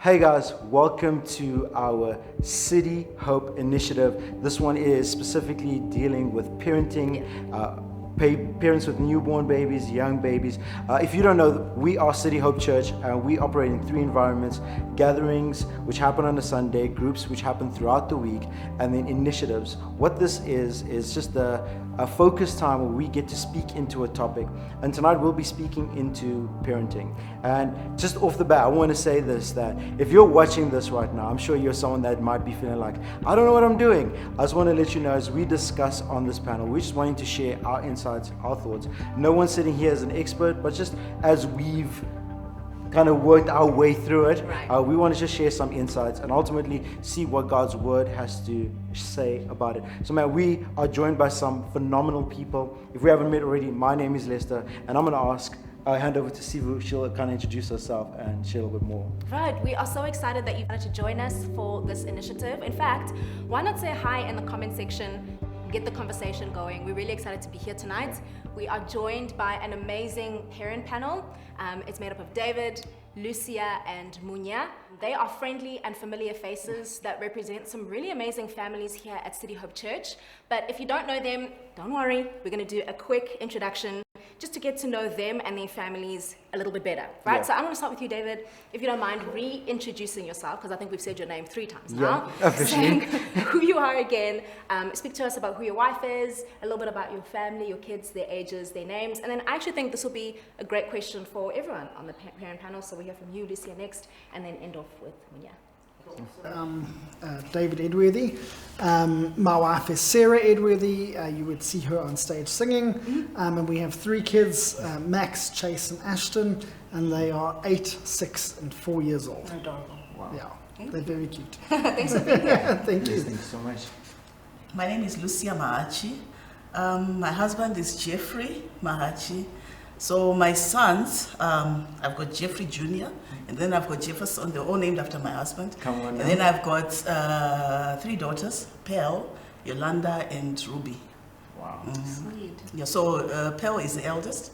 Hey guys, welcome to our City Hope initiative. This one is specifically dealing with parenting, parents with newborn babies, young babies. If you don't know, we are City Hope Church and we operate in 3 environments: gatherings, which happen on a Sunday, groups, which happen throughout the week, and then initiatives. What this is just a focus time where we get to speak into a topic. And tonight we'll be speaking into parenting. And just off the bat, I want to say this, that if you're watching this right now, I'm sure you're someone that might be feeling like, I don't know what I'm doing. I just want to let you know, as we discuss on this panel, we're just wanting to share our insights, our thoughts. No one's sitting here as an expert, but just as we've kind of worked our way through it, we want to just share some insights and ultimately see what God's word has to say about it. So man, we are joined by some phenomenal people. If we haven't met already, my name is Lester, and I'm going to hand over to Sivu. She'll kind of introduce herself and share a little bit more. Right, we are so excited that you wanted to join us for this initiative. In fact, why not say hi in the comment section, get the conversation going. We're really excited to be here tonight. We are joined by an amazing parent panel. It's made up of David, Lucia, and Munya. They are friendly and familiar faces that represent some really amazing families here at City Hope Church. But if you don't know them, don't worry. We're going to do a quick introduction just to get to know them and their families a little bit better, right? Yeah. So I'm going to start with you, David. If you don't mind reintroducing yourself, because I think we've said your name 3 times now. Saying who you are again. Speak to us about who your wife is, a little bit about your family, your kids, their ages, their names. And then I actually think this will be a great question for everyone on the parent panel. So we hear from you, Lucia, next, and then end off with Munya. David Edworthy. My wife is Sarah Edworthy. You would see her on stage singing. And we have 3 kids, Max, Chase, and Ashton, and they are 8, 6, and 4 years old. Adorable. Wow. Yeah, they're very cute. Thanks for being here. Thank you. Thanks so much. My name is Lucia Mahachi. My husband is Jeffrey Mahachi. So my sons, I've got Jeffrey Jr., and then I've got Jefferson, they're all named after my husband. Come on now. And then I've got 3 daughters, Pearl, Yolanda, and Ruby. Wow. Sweet. Yeah, so Pearl is the eldest.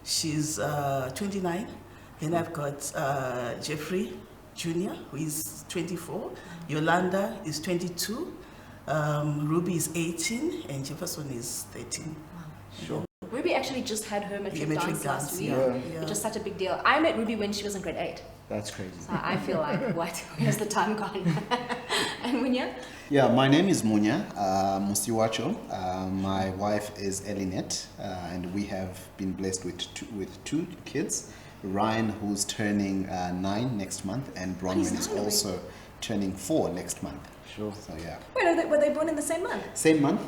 She's 29. Then I've got Jeffrey Jr., who is 24. Yolanda is 22. Ruby is 18, and Jefferson is 13. Sure. Ruby actually just had her matric dance last week, which is such a big deal. I met Ruby when she was in grade 8. That's crazy. So I feel like, what? Where's the time gone? And Munya? Yeah, my name is Munya Musiwacho. My wife is Elinette, and we have been blessed with 2 kids. Ryan, who's turning 9 next month, and Bronwyn is also turning 4 next month. Sure. So yeah. Wait, were they born in the same month? Same month.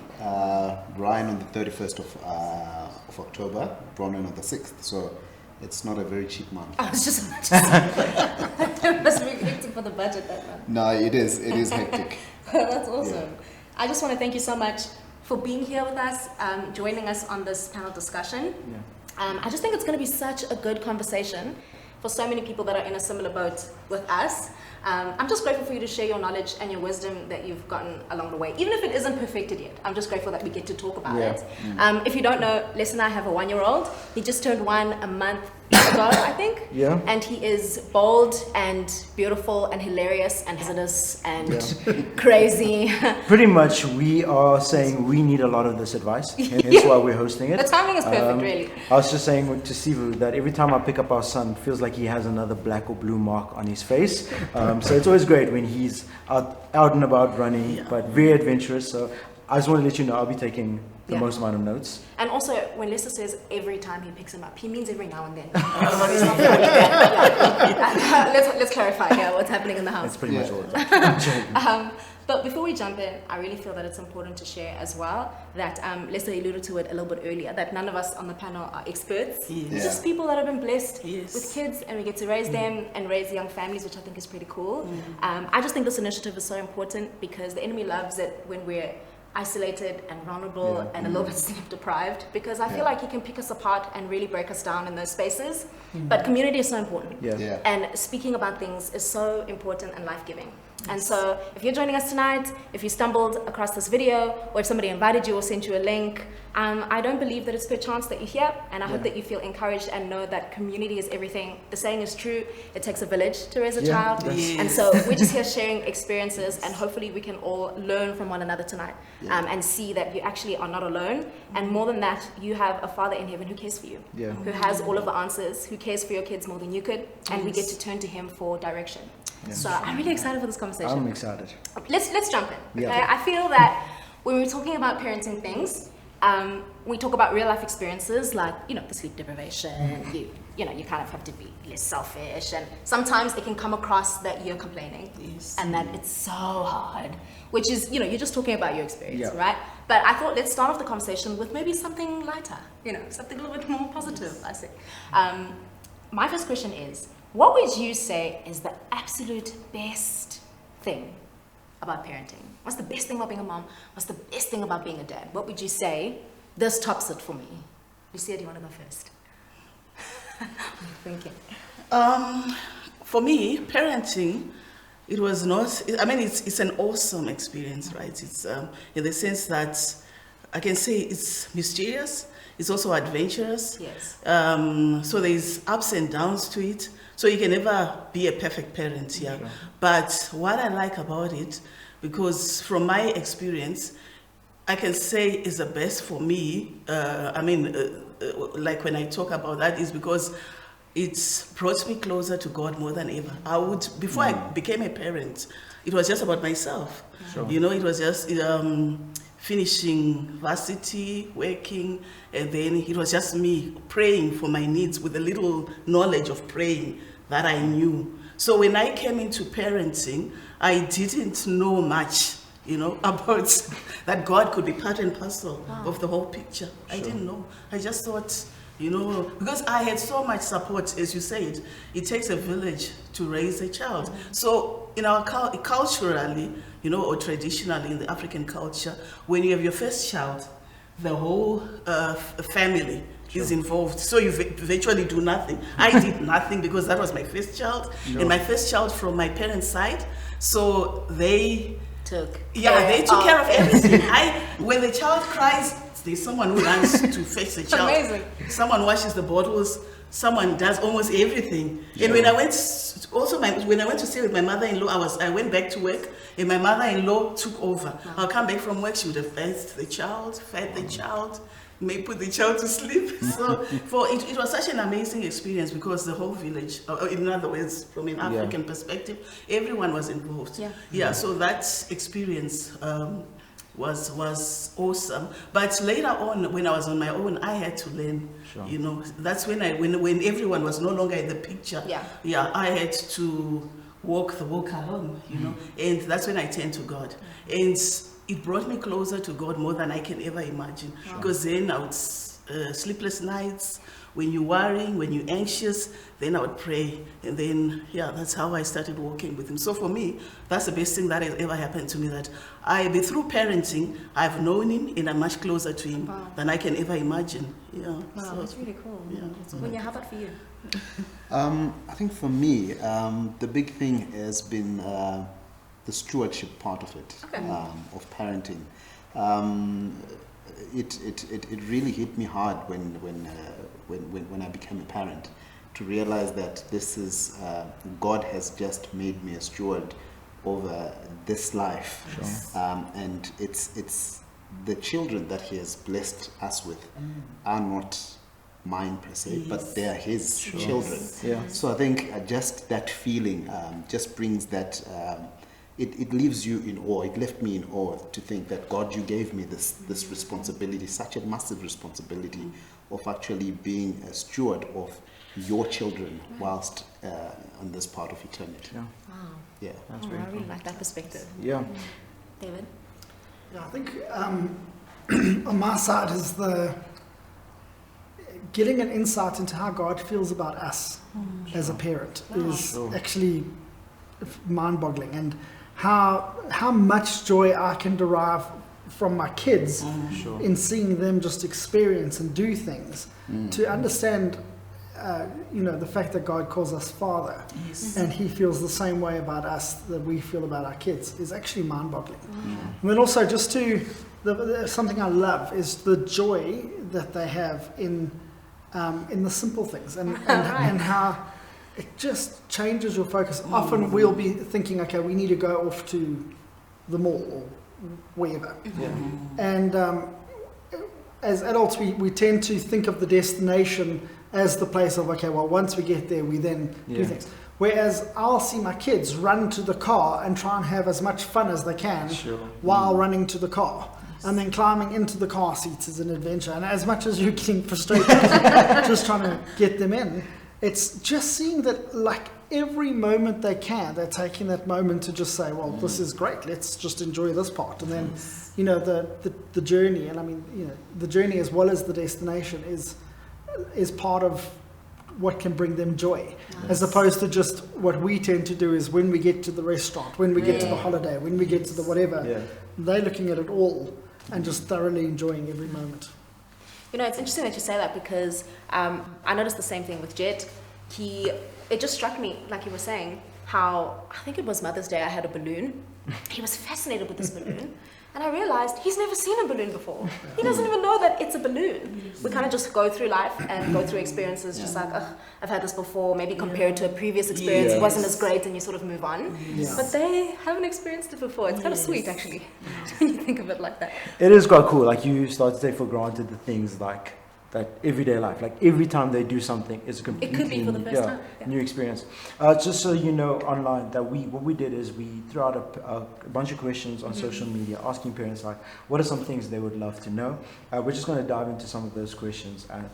Ryan on the 31st of October, Bronwyn on the 6th. So it's not a very cheap month. I was just it must be hectic for the budget that month. No, it is hectic. That's awesome. Yeah. I just want to thank you so much for being here with us, joining us on this panel discussion. Yeah. I just think it's going to be such a good conversation for so many people that are in a similar boat with us. I'm just grateful for you to share your knowledge and your wisdom that you've gotten along the way. Even if it isn't perfected yet, I'm just grateful that we get to talk about it. If you don't know, Les and I have a 1-year-old. He just turned 1 a month ago, I think. Yeah. And he is bold and beautiful and hilarious and hazardous and crazy. Pretty much, we are saying we need a lot of this advice. Hence why we're hosting it. The timing is perfect, really. I was just saying to Sivu that every time I pick up our son, it feels like he has another black or blue mark on his face. So it's always great when he's out and about running, but very adventurous. So I just want to let you know I'll be taking the most amount of notes. And also, when Lester says every time he picks him up, he means every now and then. Let's clarify here what's happening in the house. It's pretty much all the time. But before we jump in, I really feel that it's important to share as well that Lester alluded to it a little bit earlier, that none of us on the panel are experts. Yes. We're just people that have been blessed with kids, and we get to raise them and raise young families, which I think is pretty cool. I just think this initiative is so important because the enemy loves it when we're isolated and vulnerable and a little bit sleep deprived, because I feel like he can pick us apart and really break us down in those spaces. But community is so important. And speaking about things is so important and life-giving. And so if you're joining us tonight, if you stumbled across this video, or if somebody invited you or sent you a link, I don't believe that it's per chance that you're here, and I hope that you feel encouraged and know that community is everything. The saying is true, it takes a village to raise a child. Yes. And so we're just here sharing experiences, and hopefully we can all learn from one another tonight, and see that you actually are not alone. And more than that, you have a Father in heaven who cares for you, who has all of the answers, who cares for your kids more than you could, and we get to turn to him for direction. So I'm really excited for this conversation. I'm excited. Let's jump in. Yeah. Okay? I feel that when we're talking about parenting things, we talk about real life experiences like, you know, the sleep deprivation, you know, you kind of have to be less selfish, and sometimes it can come across that you're complaining and that it's so hard, which is, you know, you're just talking about your experience, right? But I thought let's start off the conversation with maybe something lighter, you know, something a little bit more positive, I say. My first question is, what would you say is the absolute best thing about parenting? What's the best thing about being a mom? What's the best thing about being a dad? What would you say? This tops it for me. Lucia, do you want to go first? What are you thinking? For me, parenting, it was not, I mean, it's an awesome experience, right? It's in the sense that I can say it's mysterious, it's also adventurous. Yes. So there's ups and downs to it. So you can never be a perfect parent here. Sure. But what I like about it, because from my experience, I can say is the best for me. Like when I talk about that, is because it's brought me closer to God more than ever. Before I became a parent, it was just about myself. Sure. You know, it was just finishing varsity, working, and then it was just me praying for my needs with a little knowledge of praying that I knew. So when I came into parenting, I didn't know much, you know, about that God could be part and parcel of the whole picture. Sure. I didn't know. I just thought, you know, because I had so much support, as you said, it takes a village to raise a child. Mm-hmm. So in our culturally, you know, or traditionally in the African culture, when you have your first child, the whole family is involved. So you virtually do nothing. I did nothing because that was my first child, and my first child from my parents' side. So they took care of everything. When the child cries, there's someone who runs to fetch the child. Amazing. Someone washes the bottles. Someone does almost everything. Sure. And when I went to stay with my mother-in-law, I went back to work, and my mother-in-law took over. I'll come back from work, she would have bathed the child, fed the child, may put the child to sleep. So it was such an amazing experience because the whole village, in other words, from an African perspective, everyone was involved. So that experience was awesome. But later on, when I was on my own, I had to learn. Sure. You know, that's when when everyone was no longer in the picture. I had to walk the walk alone. You know, and that's when I turned to God, and it brought me closer to God more than I can ever imagine. Sure. Because then I would sleepless nights. When you're worrying, when you're anxious, then I would pray. And then, that's how I started walking with him. So for me, that's the best thing that has ever happened to me, that through parenting, I've known him and I'm much closer to him than I can ever imagine. Wow, so, that's really cool. Munya, how about for you? I think for me, the big thing has been the stewardship part of it, of parenting. It really hit me hard when I became a parent, to realize that this is God has just made me a steward over this life. Sure. And it's the children that He has blessed us with are not mine per se, but they are His children. Yeah. So I think just that feeling just brings that. It leaves you in awe. It left me in awe to think that God, you gave me this responsibility, such a massive responsibility of actually being a steward of your children whilst on this part of eternity. Wow. Yeah. That's I really like that perspective. Yeah. David? Yeah, I think on my side is the getting an insight into how God feels about us as a parent is actually mind-boggling, and how much joy I can derive from my kids in seeing them just experience and do things. To understand the fact that God calls us Father, Yes. and He feels the same way about us that we feel about our kids is actually mind-boggling. And then also just something I love is the joy that they have in the simple things, and how it just changes your focus. Often we'll be thinking, okay, we need to go off to the mall or wherever, and as adults, we tend to think of the destination as the place of, okay, well, once we get there, we then do things. Whereas I'll see my kids run to the car and try and have as much fun as they can while running to the car. And then climbing into the car seats is an adventure. And as much as you're getting frustrated just trying to get them in, it's just seeing that, like, every moment they can, they're taking that moment to just say, well, this is great, let's just enjoy this part. And then, the journey, and I mean, the journey as well as the destination is part of what can bring them joy, as opposed to just what we tend to do is when we get to the restaurant, when we get to the holiday, when we get to the whatever, they're looking at it all and just thoroughly enjoying every moment. It's interesting that you say that, because I noticed the same thing with Jet. It just struck me, like you were saying, how, I think it was Mother's Day, I had a balloon. He was fascinated with this balloon. And I realized he's never seen a balloon before. He doesn't even know that it's a balloon. We kind of just go through life and go through experiences just like, I've had this before, maybe compare it to a previous experience, it wasn't as great, and you sort of move on. But they haven't experienced it before. It's kind of sweet, actually, when you think of it like that. It is quite cool. Like, you start to take for granted the things like that everyday life. Like, every time they do something, it's a completely It could be for the first time. new experience. Just so you know, online, that what we did is we threw out a bunch of questions on social media, asking parents, like, what are some things they would love to know. We're just going to dive into some of those questions. And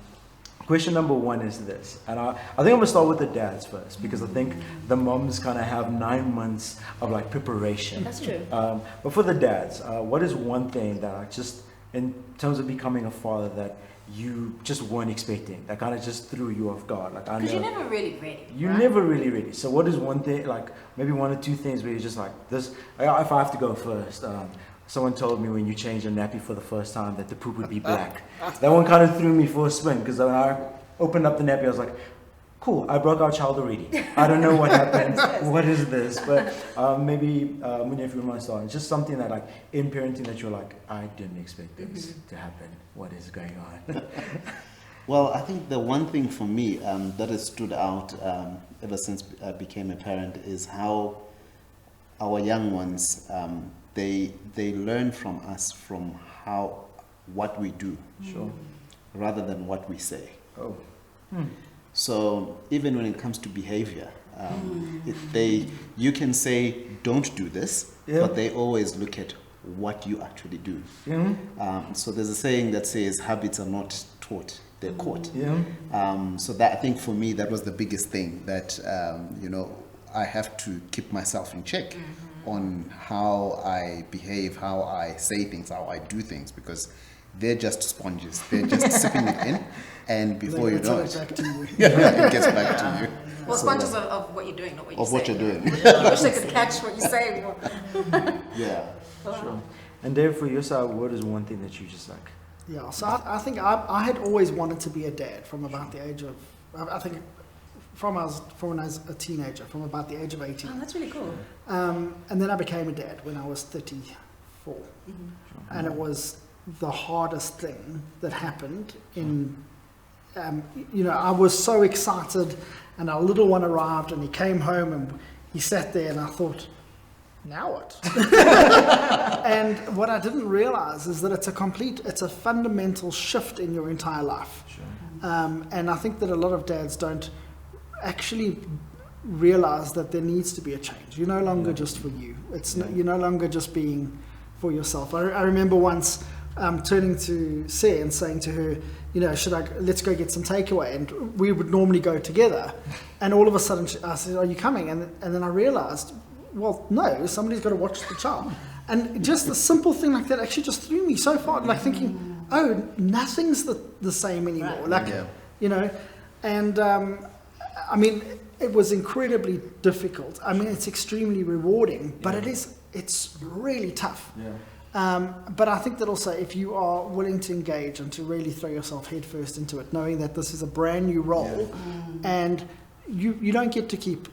question number one is this, and I think I'm going to start with the dads first, because I think the moms kind of have 9 months of, like, preparation. That's true. But for the dads, what is one thing that, just in terms of becoming a father, that you just weren't expecting, that kind of just threw you off guard? Like, Because you're never really ready. You're never really ready. So what is one thing, like maybe one or two things where you're just like, this, if I have to go first, someone told me when you change your nappy for the first time that the poop would be black. That one kind of threw me for a spin, because when I opened up the nappy, I was like, cool, I broke our child already. I don't know what happened. What is this? But maybe, Munya, if you want to start, it's just something that, like, in parenting, that you're like, I didn't expect this to happen. What is going on? Well, I think the one thing for me that has stood out ever since I became a parent is how our young ones, they learn from us from what we do, rather than what we say. So even when it comes to behavior, you can say, don't do this, but they always look at what you actually do. So there's a saying that says, habits are not taught, they're caught. So that, I think for me, that was the biggest thing, that I have to keep myself in check on how I behave, how I say things, how I do things, because they're just sponges. They're just sipping it in, and before you know it, it gets back to you. Well, sponges of what you're doing, not what you're saying. Of what you're doing. You wish they could catch what you're saying. Yeah. Sure. And Dave, for your side, what is one thing that you just like? Yeah, so I think I had always wanted to be a dad from about the age of, I think, from when I was a teenager, from about the age of 18. Oh, that's really cool. And then I became a dad when I was 34. And it was the hardest thing that happened in, I was so excited, and our little one arrived, and he came home, and he sat there, and I thought, now what? And what I didn't realize is that it's a fundamental shift in your entire life. And I think that a lot of dads don't actually realize that there needs to be a change. You're no longer just for you. You're no longer just being for yourself. I remember once turning to Sarah and saying to her, let's go get some takeaway, and we would normally go together, and all of a sudden I said, are you coming? And then I realized, well, no, somebody's got to watch the child. And just a simple thing like that actually just threw me so far, like thinking, oh, nothing's the same anymore. And I mean, it was incredibly difficult. I mean, it's extremely rewarding, but it's really tough. But I think that also if you are willing to engage and to really throw yourself headfirst into it, knowing that this is a brand new role and you don't get to keep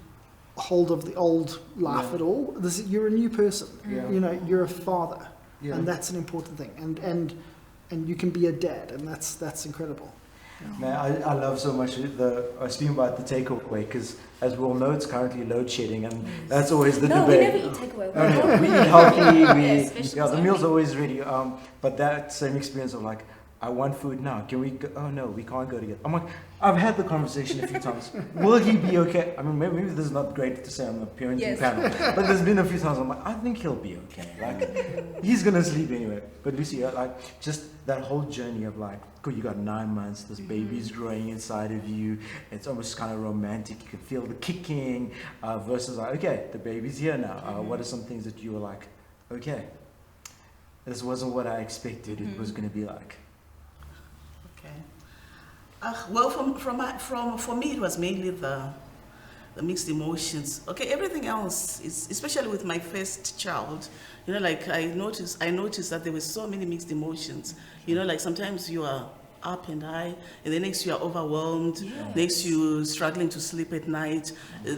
hold of the old life at all. You're a new person. You know, you're a father, and that's an important thing. And you can be a dad, and that's incredible. Man, I love so much speaking about the takeaway, because as we all know, it's currently load shedding, and that's always the No, debate. we never eat takeaway. No, we eat healthy. Yes, The meal's always ready. But that same experience of like, I want food now. Can we go? Oh no, we can't go together. I'm like, I've had the conversation a few times. Will he be okay? I mean, maybe this is not great to say on the parenting panel, but there's been a few times I'm like, I think he'll be okay. Like, he's gonna sleep anyway. But Lucy, like, just that whole journey of like, cool, you got 9 months. This baby's growing inside of you. It's almost kind of romantic. You can feel the kicking. Versus like, okay, the baby's here now. What are some things that you were like, okay, this wasn't what I expected it was gonna be like. Well, for me, it was mainly the mixed emotions. Okay, everything else is, especially with my first child, you know, like I noticed that there were so many mixed emotions. You know, like sometimes you are up and high, and the next you are overwhelmed. Next you struggling to sleep at night.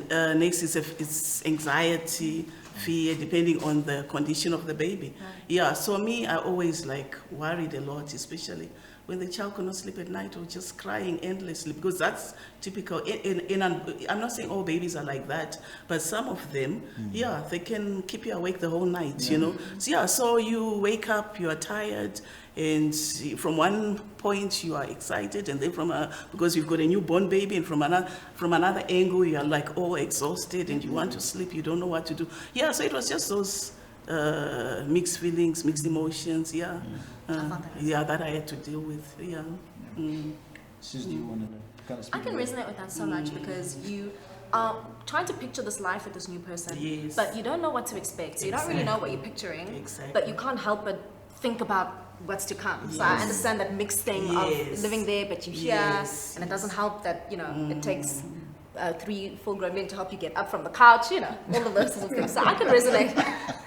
Next it's anxiety, fear, depending on the condition of the baby. Yeah, so me, I always like worried a lot, especially when the child cannot sleep at night or just crying endlessly, because that's typical. I'm not saying all babies are like that, but some of them, they can keep you awake the whole night, you know. So you wake up, you are tired, and from one point you are excited, and then because you've got a newborn baby, and from another angle you are like all exhausted, and you want to sleep, you don't know what to do. So it was just those mixed feelings, mixed emotions, that I had to deal with, Susie, do you want to kind of speak? I can resonate with that so much, because you are trying to picture this life with this new person, but you don't know what to expect. So you don't really know what you're picturing, but you can't help but think about what's to come. So I understand that mixed thing of living there, but you're here, and it doesn't help that, you know, it takes 3 full-grown men to help you get up from the couch, you know, all of those sorts of things. So I can resonate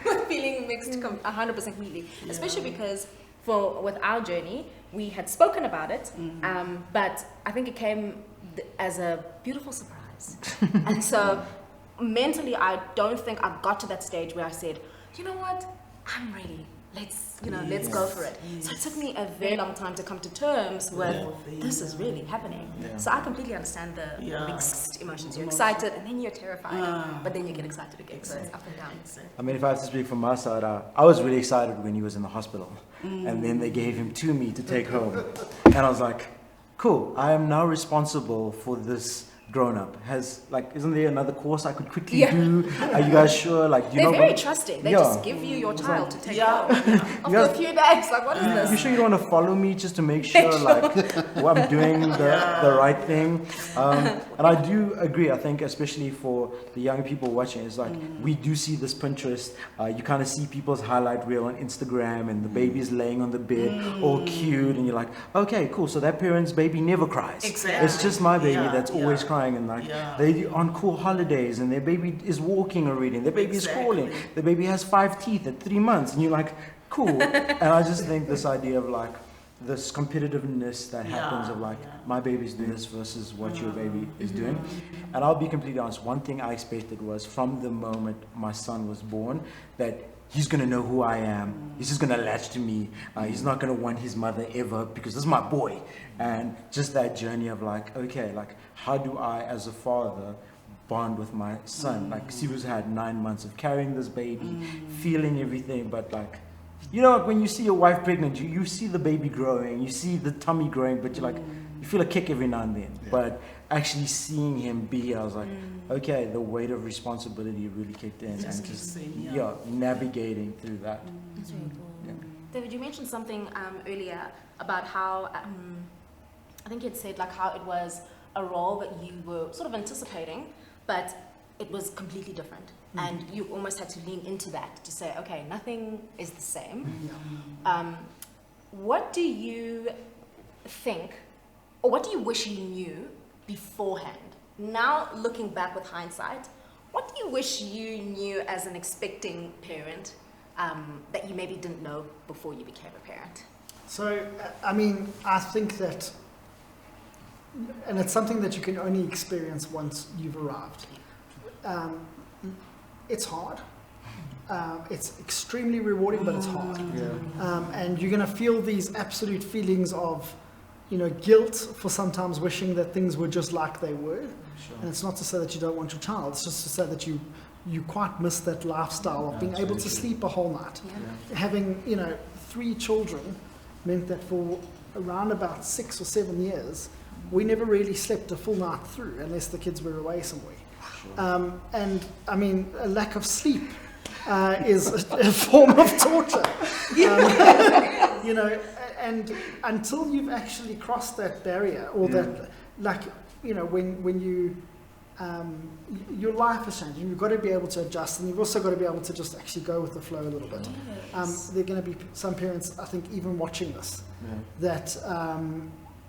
with feeling mixed 100% completely, especially because with our journey, we had spoken about it, but I think it came as a beautiful surprise. And so mentally, I don't think I've got to that stage where I said, you know what, I'm ready. Let's go for it. So it took me a very long time to come to terms with this is really happening. So I completely understand the mixed emotions. You're excited and then you're terrified, but then you get excited again. So it's up and down. I mean, if I have to speak from my side, I was really excited when he was in the hospital, and then they gave him to me to take home, and I was like, cool, I am now responsible for this grown-up. Isn't there another course I could quickly do? Are you guys sure? Like, they're very trusting. They just give you your child to take home after a few days. Like, what is this? You sure you don't want to follow me just to make sure like I'm doing the right thing? And I do agree. I think especially for the young people watching, it's like we do see this Pinterest. You kind of see people's highlight reel on Instagram, and the baby's laying on the bed, all cute, and you're like, okay, cool. So that parent's baby never cries. Exactly. It's just my baby that's always crying. And like they on cool holidays, and their baby is walking already, and their baby is crawling. The baby has 5 teeth at 3 months, and you're like, cool. And I just think this idea of like this competitiveness that happens of like my baby's doing this versus what your baby is doing. And I'll be completely honest. One thing I expected was from the moment my son was born that he's going to know who I am. He's just going to latch to me. He's not going to want his mother ever, because this is my boy. And just that journey of like, okay, like how do I as a father bond with my son? Like Sibu's had 9 months of carrying this baby, feeling everything, but like, you know, when you see your wife pregnant, you see the baby growing, you see the tummy growing, but you're like, you feel a kick every now and then. But actually seeing him be, I was like, okay, the weight of responsibility really kicked in, and just navigating through that. That's very cool. David, you mentioned something earlier about how I think you'd said like how it was a role that you were sort of anticipating, but it was completely different, and you almost had to lean into that to say, okay, nothing is the same. What do you think, or what do you wish you knew beforehand? Now, looking back with hindsight, what do you wish you knew as an expecting parent that you maybe didn't know before you became a parent? So, I mean, I think that, and it's something that you can only experience once you've arrived. It's hard. It's extremely rewarding, but it's hard. And you're going to feel these absolute feelings of, guilt for sometimes wishing that things were just like they were. And it's not to say that you don't want your child. It's just to say that you quite miss that lifestyle of being able to sleep a whole night. Having, 3 children meant that for around about 6 or 7 years, we never really slept a full night through unless the kids were away somewhere. And I mean, a lack of sleep is a form of torture. And until you've actually crossed that barrier, or that, when you, your life is changing, you've got to be able to adjust, and you've also got to be able to just actually go with the flow a little bit. There are going to be some parents, I think, even watching this, that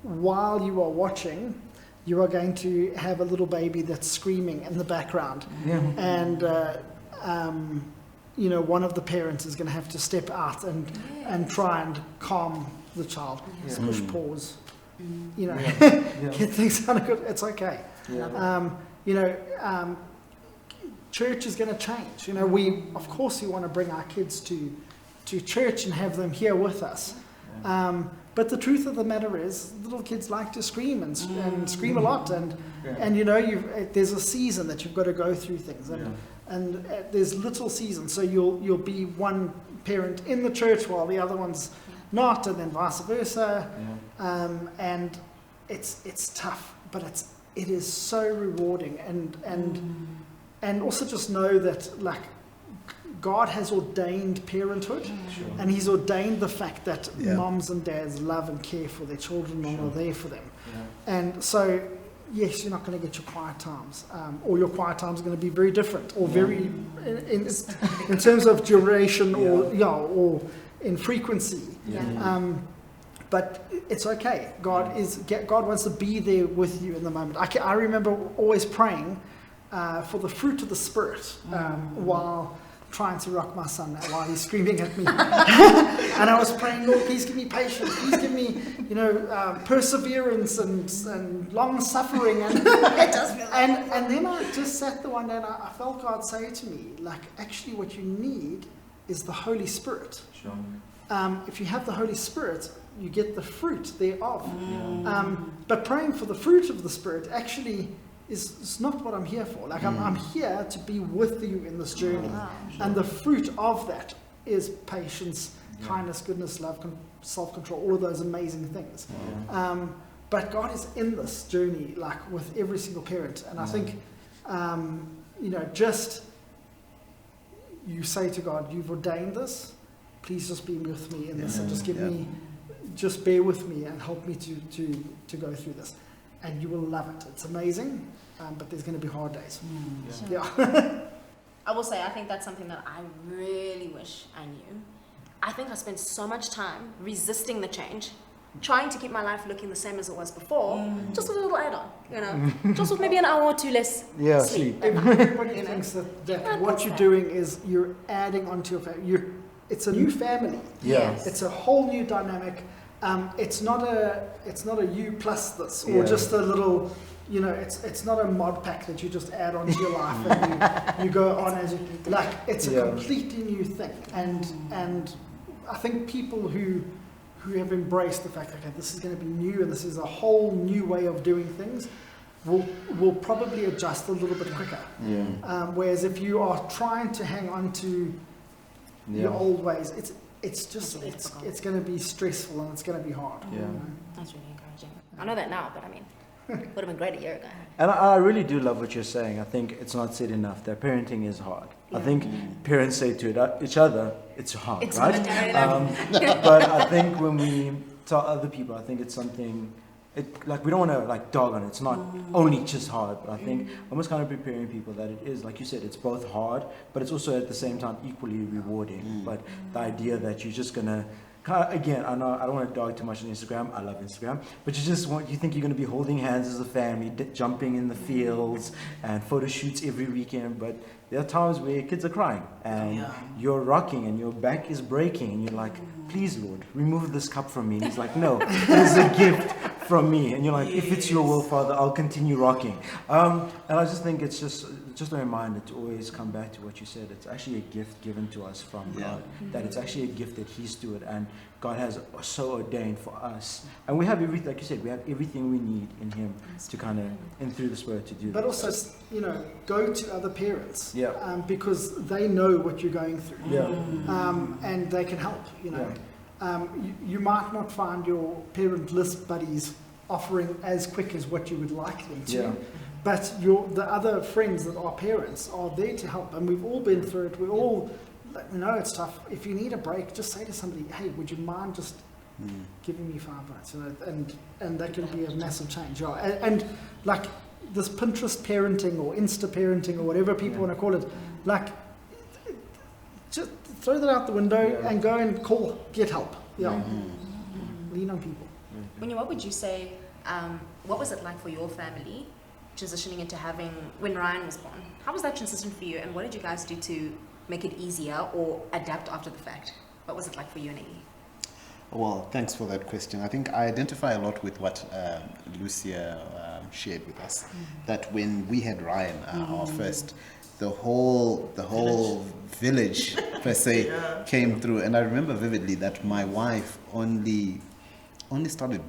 while you are watching, you are going to have a little baby that's screaming in the background. And, one of the parents is going to have to step out and try and calm the child. Push pause. Get things kind of good. It's okay. Church is going to change. We, of course, want to bring our kids to church and have them here with us. But the truth of the matter is, little kids like to scream and scream a lot, and there's a season that you've got to go through things, and there's little seasons. So you'll be one parent in the church while the other one's not, and then vice versa. And it's tough, but it is so rewarding, and also just know that God has ordained parenthood, and He's ordained the fact that moms and dads love and care for their children and are there for them. And so, yes, you're not going to get your quiet times, or your quiet times are going to be very different, or very in terms of duration, or in frequency. But it's okay. God wants to be there with you in the moment. I remember always praying for the fruit of the Spirit while trying to rock my son while he's screaming at me. And I was praying, Lord, please give me patience. Please give me, perseverance and long suffering. And then I just sat there one day and I felt God say to me, actually what you need is the Holy Spirit. If you have the Holy Spirit, you get the fruit thereof. But praying for the fruit of the Spirit actually is not what I'm here for. I'm here to be with you in this journey. And the fruit of that is patience, kindness, goodness, love, self-control, all of those amazing things. But God is in this journey, with every single parent. And I think, just you say to God, you've ordained this, please just be with me in this, and just just bear with me and help me to go through this. And you will love it. It's amazing, but there's going to be hard days. I will say, I think that's something that I really wish I knew. I think I spent so much time resisting the change, trying to keep my life looking the same as it was before, just with a little add-on, just with maybe an hour or two less sleep. Everybody thinks that what you're doing is you're adding onto your family. It's a new family. It's a whole new dynamic. It's not a you plus this, or just a little, it's not a mod pack that you just add onto your life and you go on as you it's a completely new thing. And I think people who have embraced the fact, okay, this is going to be new and this is a whole new way of doing things, will probably adjust a little bit quicker. Whereas if you are trying to hang on to your old ways, it's going to be stressful and it's going to be hard. That's really encouraging. I know that now, but I mean, it would have been great a year ago. And I really do love what you're saying. I think it's not said enough that parenting is hard. I think parents say to each other, it's hard, right? But I think when we tell other people, I think it's something, we don't want to dog on it. It's not only just hard, but I think almost kind of preparing people that it is, like you said, it's both hard, but it's also at the same time equally rewarding. But the idea that you're just going to again, I know I don't want to dog too much on Instagram. I love Instagram, but you think you're going to be holding hands as a family, jumping in the fields and photo shoots every weekend. But there are times where kids are crying and you're rocking and your back is breaking and you're like, please, Lord, remove this cup from me. And he's like, no, it is a gift from me. And you're like, if it's your will, Father, I'll continue rocking. And I just think it's just a reminder to always come back to what you said. It's actually a gift given to us from God. That it's actually a gift that He steward, and God has so ordained for us. And we have everything, like you said, we have everything we need in Him to kind of, and through the Spirit to do But that. also, go to other parents. Yeah. Because they know what you're going through. Yeah. And they can help, You might not find your parent list buddies offering as quick as what you would like them to. Yeah. But the other friends that are parents are there to help. And we've all been through it. We all know it's tough. If you need a break, just say to somebody, hey, would you mind just giving me 5 minutes? And that can be a massive change. Yeah. And like this Pinterest parenting or Insta parenting or whatever people want to call it, like just throw that out the window and go and get help. Yeah. Lean on people. Munya, what would you say, what was it like for your family transitioning into when Ryan was born? How was that transition for you, and what did you guys do to make it easier or adapt after the fact? What was it like for you and Iggy? Well, thanks for that question. I think I identify a lot with what Lucia shared with us, that when we had Ryan, our first, the whole village per se came through. And I remember vividly that my wife only started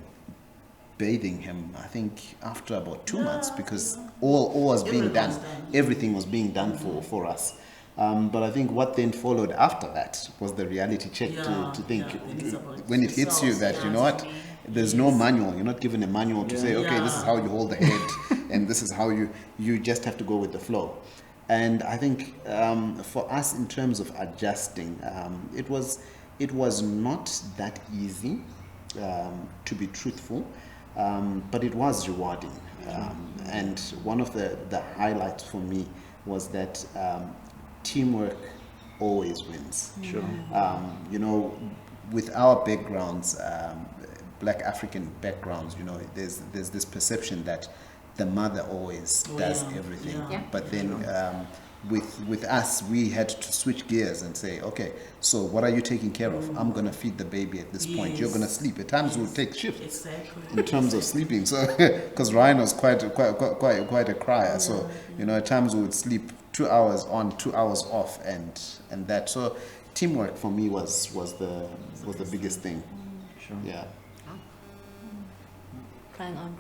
bathing him, I think, after about 2 months, because all was being done. Everything was being done for us. But I think what then followed after that was the reality check to think, when it hits you that, you know what, there's no manual. You're not given a manual to say, okay, this is how you hold the head and this is how you just have to go with the flow. And I think for us, in terms of adjusting, it was not that easy, to be truthful, but it was rewarding. And one of the highlights for me was that teamwork always wins. Sure. With our backgrounds, Black African backgrounds, there's this perception that the mother always does everything. Yeah. But then with us, we had to switch gears and say, okay, so what are you taking care of? I'm going to feed the baby at this point. You're going to sleep. At times we'll take shifts in terms of sleeping. So, because Ryan was quite a crier. So, at times we would sleep 2 hours on, 2 hours off, and that. So, teamwork for me was the biggest thing. Sure. Yeah. Crying on.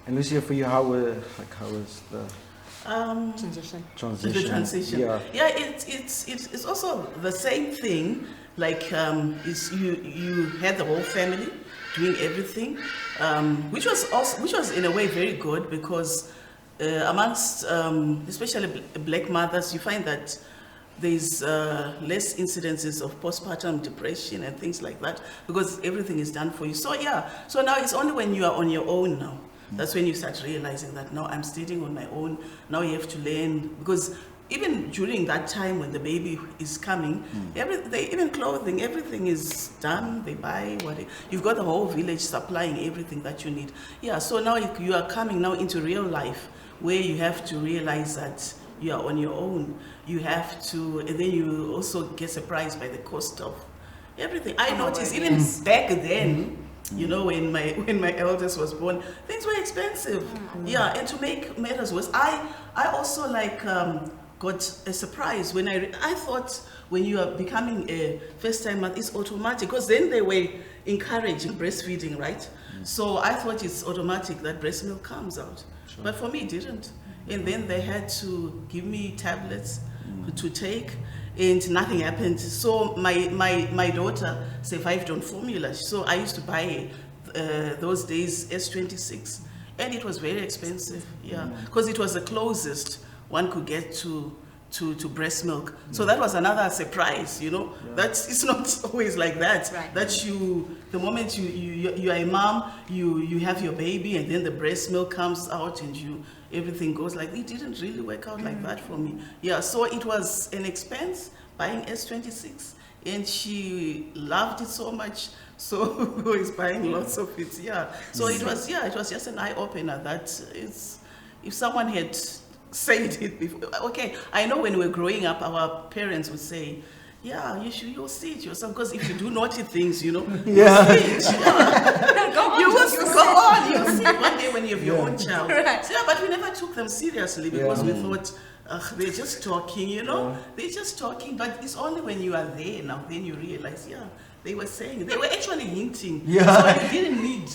And Lucia, for you, how was the Transition. The transition. Yeah. It's also the same thing. Like you had the whole family doing everything, which was in a way very good, because amongst especially black mothers, you find that there's less incidences of postpartum depression and things like that, because everything is done for you. So now it's only when you are on your own now. That's when you start realizing that now I'm standing on my own. Now you have to learn, because even during that time when the baby is coming, even clothing, everything is done. They buy you've got the whole village supplying everything that you need. Yeah, so now you are coming now into real life, where you have to realize that you are on your own. You have to, and then you also get surprised by the cost of everything. I noticed even back then. When my eldest was born, things were expensive. Yeah, and to make matters worse, I also got a surprise when I thought when you are becoming a first-time mother, it's automatic, because then they were encouraging breastfeeding, right? So I thought it's automatic that breast milk comes out, but for me it didn't. And then they had to give me tablets to take, and nothing happened. So my daughter survived on formula. So I used to buy those days S26, and it was very expensive. Yeah, because it was the closest one could get to breast milk. So that was another surprise. That it's not always like that. Right. That the moment you are a mom, you have your baby, and then the breast milk comes out, and everything goes like, it didn't really work out like that for me. Yeah, so it was an expense buying S26, and she loved it so much. So we was buying lots of it. Yeah. So it was just an eye opener that if someone had said it before. Okay, I know when we were growing up, our parents would say, yeah, you'll see it yourself, because if you do naughty things, you'll see it. Yeah. Go on, You will go on, you'll see it one day when you have your own child. Right. So, yeah, but we never took them seriously because we thought, they're just talking, they're just talking. But it's only when you are there now, then you realize, they were actually hinting. So you didn't need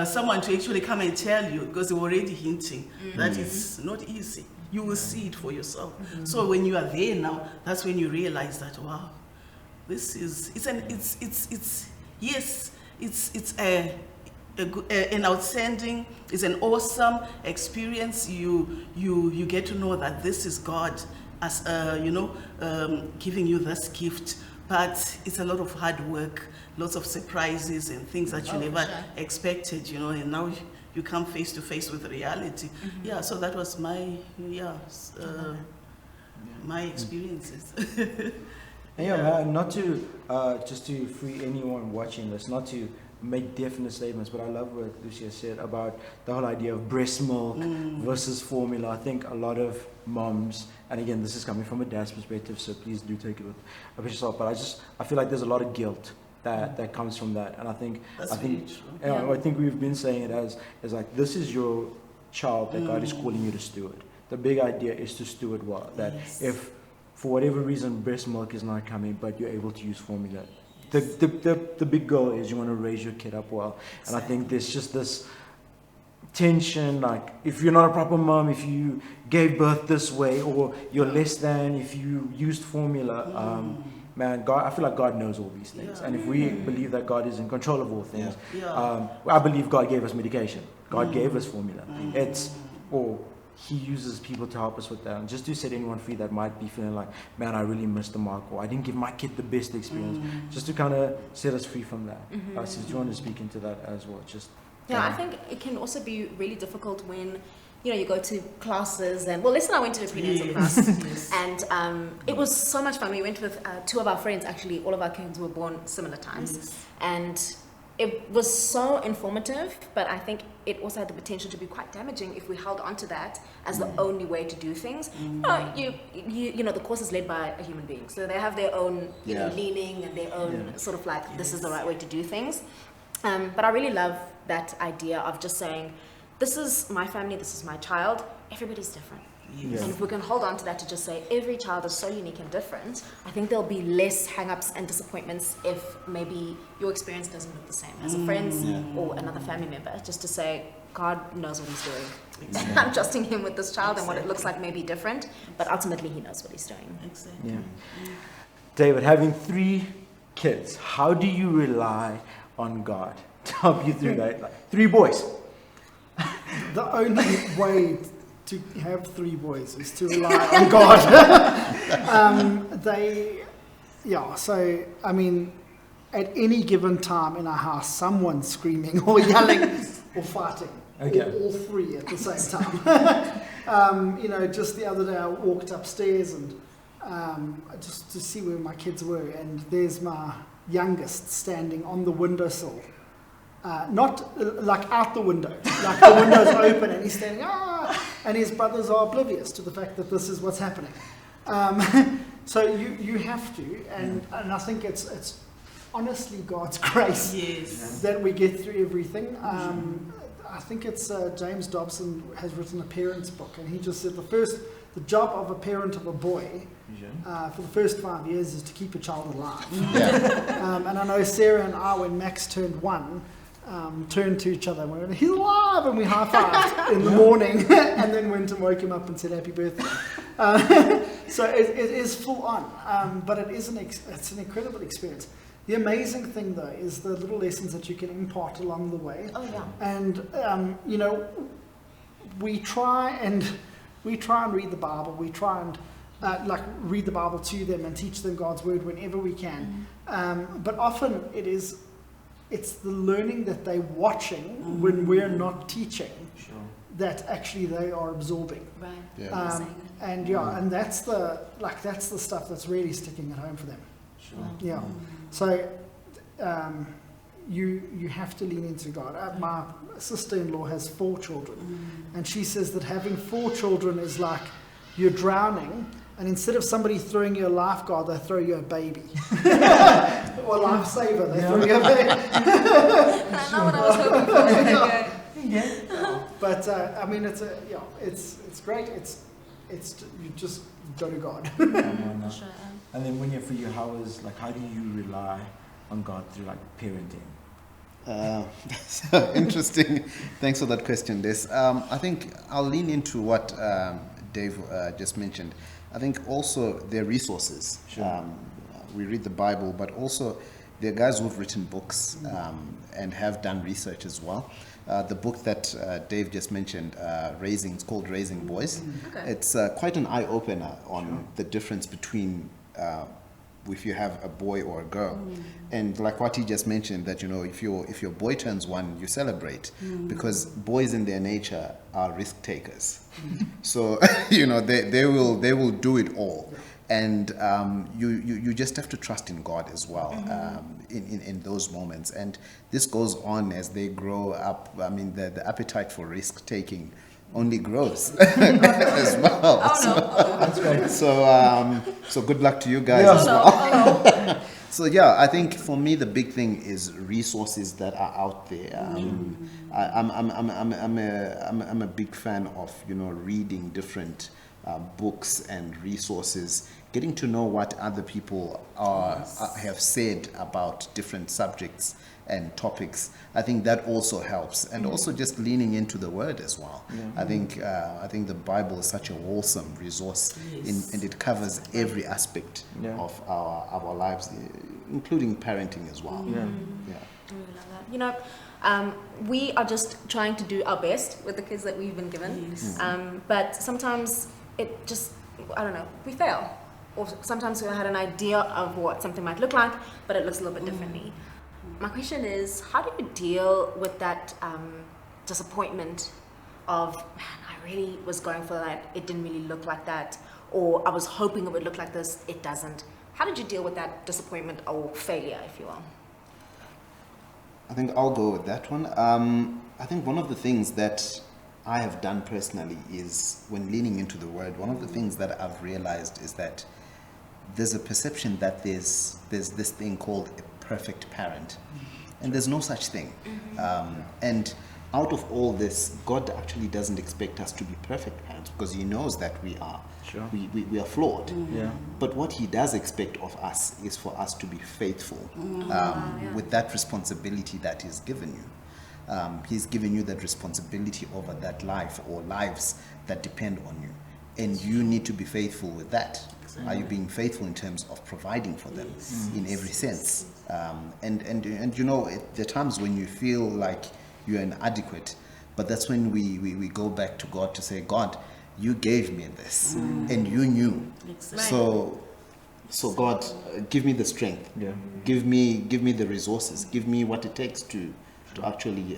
someone to actually come and tell you, because they were already hinting that it's not easy. You will see it for yourself. So when you are there now, that's when you realize that, wow, this is an outstanding, it's an awesome experience. You get to know that this is God as giving you this gift, but it's a lot of hard work, lots of surprises and things that you never expected, and now you come face to face with reality. So that was my my experiences. And not to just to free anyone watching this, not to make definite statements, but I love what Lucia said about the whole idea of breast milk versus formula. I think a lot of moms, and again, this is coming from a dad's perspective, so please do take it with a pinch of salt, but I feel like there's a lot of guilt that comes from that, and I think we've been saying it as like, this is your child that God is calling you to steward. The big idea is to steward well. That if for whatever reason breast milk is not coming, but you're able to use formula, the big goal is you want to raise your kid up well. And I think there's just this tension, like if you're not a proper mom, if you gave birth this way, or you're less than if you used formula. Man, God, I feel like God knows all these things. And if we believe that God is in control of all things, I believe God gave us medication. God gave us formula. He uses people to help us with that. And just to set anyone free that might be feeling like, man, I really missed the mark, or I didn't give my kid the best experience, just to kind of set us free from that. So do you want to speak into that as well? I think it can also be really difficult when you go to classes, and Lisa and I went to the prenatal class, and it was so much fun. We went with two of our friends. Actually, all of our kids were born similar times, and it was so informative. But I think it also had the potential to be quite damaging if we held on to that as the only way to do things. The course is led by a human being, so they have their own leaning and their own sort of like, this is the right way to do things. But I really love that idea of just saying, this is my family, this is my child, everybody's different. And if we can hold on to that, to just say every child is so unique and different, I think there'll be less hang-ups and disappointments if maybe your experience doesn't look the same as a friend's or another family member. Just to say, God knows what he's doing. I'm trusting him with this child, and what it looks like may be different, but ultimately he knows what he's doing. Exactly. David, having 3 kids, how do you rely on God to help you through that? Like, 3 boys. The only way to have 3 boys is to rely on God. So, I mean, at any given time in our house, someone's screaming or yelling or fighting. All 3 at the same time. Just the other day I walked upstairs and just to see where my kids were, and there's my youngest standing on the windowsill. Not like out the window, like the window's open and he's standing, and his brothers are oblivious to the fact that this is what's happening. So you have to, and I think it's honestly God's grace that we get through everything. I think it's James Dobson has written a parent's book, and he just said the job of a parent of a boy for the first 5 years is to keep a child alive. And I know Sarah and I, when Max turned 1, turned to each other and went, he's alive, and we high-fived in the morning and then went and woke him up and said happy birthday. So it is full on, but it's an incredible experience. The amazing thing though is the little lessons that you can impart along the way. And we try and read the Bible. We try and read the Bible to them and teach them God's word whenever we can. But often it's the learning that they're watching when we're not teaching that actually they are absorbing. Right. And that's the stuff that's really sticking at home for them. Yeah. So you have to lean into God. My sister-in-law has 4 children, and she says that having 4 children is like you're drowning, and instead of somebody throwing you a lifeguard, they throw you a baby. Or a lifesaver, they throw you a baby. That's not what I was hoping for. Okay. But I mean, it's great. It's you just go to God. Sure. And then when for you, how do you rely on God through like parenting? So interesting. Thanks for that question, Des. I think I'll lean into what Dave just mentioned. I think also there are resources. Sure. We read the Bible, but also there are guys who've written books and have done research as well. The book that Dave just mentioned, it's called Raising Boys. Okay. It's quite an eye-opener on the difference between if you have a boy or a girl. And like what he just mentioned, that if your boy turns 1, you celebrate, because boys in their nature are risk takers. So they will do it all. And you just have to trust in God as well in those moments. And this goes on as they grow up. I mean, the appetite for risk taking only grows as well. That's great. So good luck to you guys as well. So yeah, I think for me the big thing is resources that are out there. I'm a big fan of reading different books and resources, getting to know what other people have said about different subjects and topics. I think that also helps, and also just leaning into the Word as well. I think the Bible is such a wholesome resource, and it covers every aspect of our lives, including parenting as well. I really love that. We are just trying to do our best with the kids that we've been given, but sometimes it just, I don't know, we fail. Or sometimes we had an idea of what something might look like, but it looks a little bit differently. My question is, how do you deal with that disappointment of, man, I really was going for that, it didn't really look like that, or I was hoping it would look like this, it doesn't. How did you deal with that disappointment or failure, if you will? I think I'll go with that one. I think one of the things that I have done personally is, when leaning into the Word, one of the things that I've realized is that there's a perception that there's this thing called a perfect parent, and there's no such thing. And out of all this, God actually doesn't expect us to be perfect parents, because He knows that we are. Sure. We are flawed. Yeah. But what He does expect of us is for us to be faithful with that responsibility that He's given you. He's given you that responsibility over that life or lives that depend on you, and you need to be faithful with that. Are you being faithful in terms of providing for them in every sense? And there are times when you feel like you're inadequate, but that's when we go back to God to say, God, you gave me this, and you knew. So God, give me the strength. Give me the resources. Give me what it takes to actually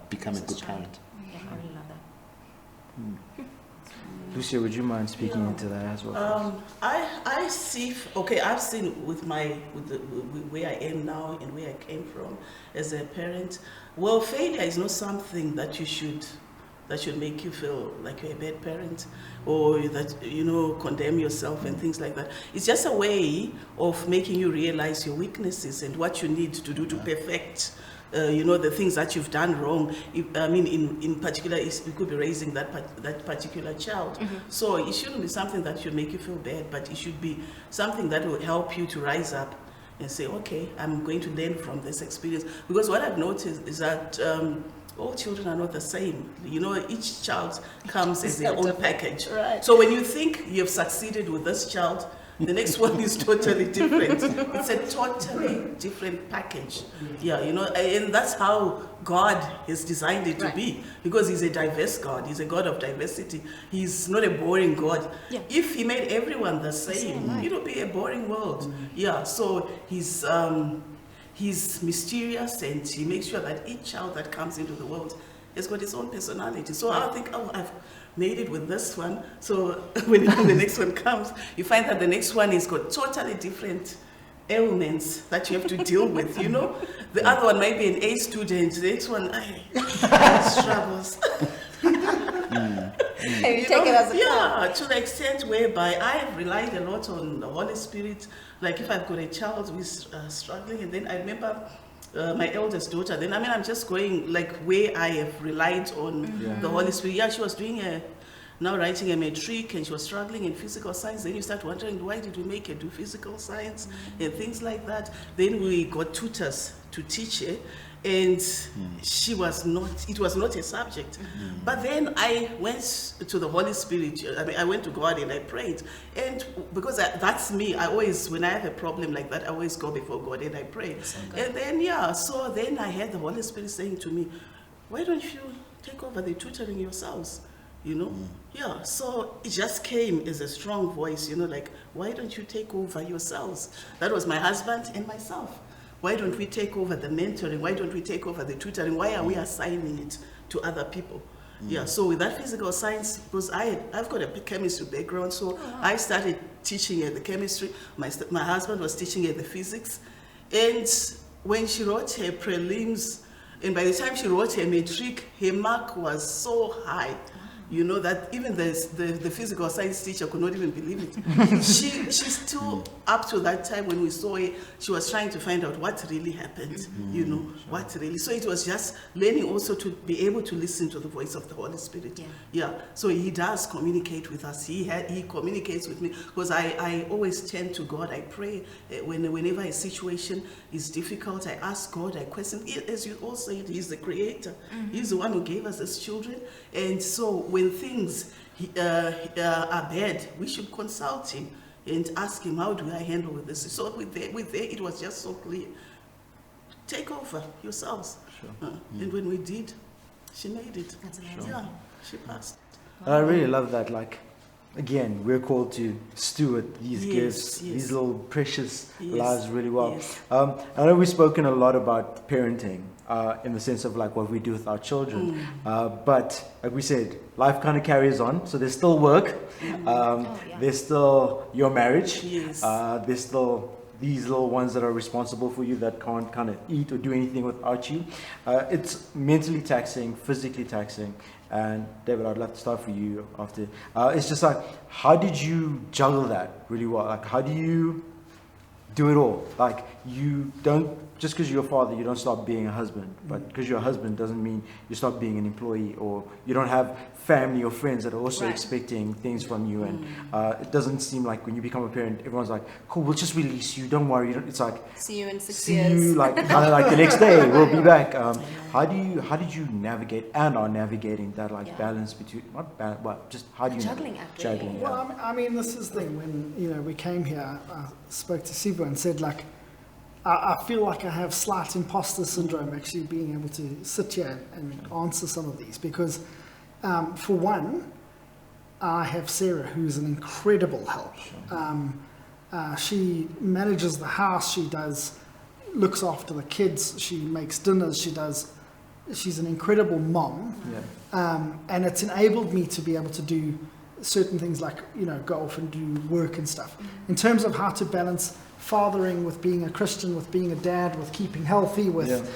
become a good parent. Yeah, I really love that. Lucia, would you mind speaking into that as well? I see. Okay, I've seen with where I am now and where I came from as a parent. Well, failure is not something that should make you feel like you're a bad parent, or that condemn yourself and things like that. It's just a way of making you realize your weaknesses and what you need to do to perfect the things that you've done wrong. In particular, it could be raising that particular child. So it shouldn't be something that should make you feel bad, but it should be something that will help you to rise up and say, okay, I'm going to learn from this experience. Because what I've noticed is that all children are not the same. Each child comes as their own package. Right. So when you think you've succeeded with this child, the next one is totally different. It's a totally different package. And that's how God has designed it to be, because He's a diverse God. He's a God of diversity. He's not a boring God. Yeah. If He made everyone the same, it would be a boring world. So He's mysterious, and He makes sure that each child that comes into the world has got its own personality. So I think, I've made it with this one. So when the next one comes, you find that the next one has got totally different ailments that you have to deal with, you know. The other one might be an A student, the next one, struggles. And you take it as a yeah, to the extent whereby I've relied a lot on the Holy Spirit. Like if I've got a child who's struggling, and then I remember my eldest daughter, then I'm just going like where I have relied on the Holy Spirit. Yeah, she was doing now writing a matric, and she was struggling in physical science. Then you start wondering, why did we make her do physical science and things like that? Then we got tutors to teach her, and she was not, it was not a subject. But then I went to the Holy Spirit. I went to God and I prayed. And because that's me, I always, when I have a problem like that, I always go before God and I pray. And then, so then I had the Holy Spirit saying to me, why don't you take over the tutoring yourselves? You know, so it just came as a strong voice, you know, like, why don't you take over yourselves? That was my husband and myself. Why don't we take over the mentoring? Why don't we take over the tutoring? Why are we assigning it to other people? Yeah, so with that physical science, because I've got a chemistry background, so I started teaching her the chemistry. My husband was teaching her the physics. And when she wrote her prelims, and by the time she wrote her matric, her mark was so high, you know, that even the physical science teacher could not even believe it. She's still, up to that time when we saw her, she was trying to find out what really happened, you know, what really. So it was just learning also to be able to listen to the voice of the Holy Spirit. Yeah. So he does communicate with us. He communicates with me, because I always turn to God. I pray whenever a situation is difficult. I ask God, I question. As you all said, He's the creator. He's the one who gave us as children. And so when things are bad, we should consult Him and ask Him, how do I handle with this? So with it was just so clear. Take over yourselves. And when we did, she made it. That's amazing. Yeah, she passed. I really love that. Like, again, we're called to steward these gifts, these little precious lives really well. I know we've spoken a lot about parenting in the sense of like what we do with our children. But like we said, life kind of carries on. So there's still work. There's still your marriage. There's still these little ones that are responsible for you that can't kind of eat or do anything without you. It's mentally taxing, physically taxing. And David, I'd love to start for you after. It's just like, how did you juggle that really well? Like, how do you do it all? Like, you don't, just because you're a father, you don't stop being a husband. But because you're a husband doesn't mean you stop being an employee, or you don't have family or friends that are also expecting things from you. And it doesn't seem like when you become a parent, everyone's like, cool, we'll just release you, don't worry. It's like, see you in 6 see years. you like kind of like the next day, we'll be back. How did you navigate and are navigating that like balance between, not balance, but just how do you Juggling. Well, I mean, this is the thing, when we came here, I spoke to Siva and said, like, I feel like I have slight imposter syndrome actually being able to sit here and answer some of these, because for one, I have Sarah, who's an incredible help. She manages the house, she looks after the kids, she makes dinners, she's an incredible mom. And it's enabled me to be able to do certain things like, go off and do work and stuff. In terms of how to balance fathering with being a Christian, with being a dad, with keeping healthy, with,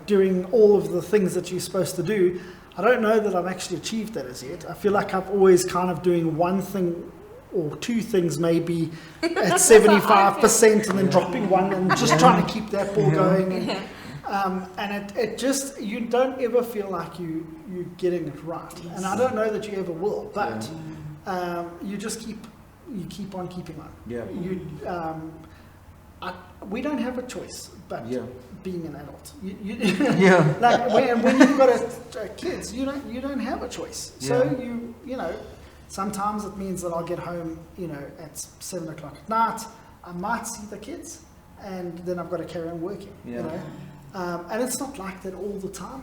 doing all of the things that you're supposed to do, I don't know that I've actually achieved that as yet. I feel like I'm always kind of doing one thing or two things maybe at 75% and then dropping one and just trying to keep that ball going. And it just, you don't ever feel like you're getting it right. And I don't know that you ever will, but you just keep on keeping on. We don't have a choice but being an adult. Like when you've got kids, you don't have a choice. So sometimes it means that I'll get home, at 7 o'clock at night. I might see the kids, and then I've got to carry on working. And it's not like that all the time.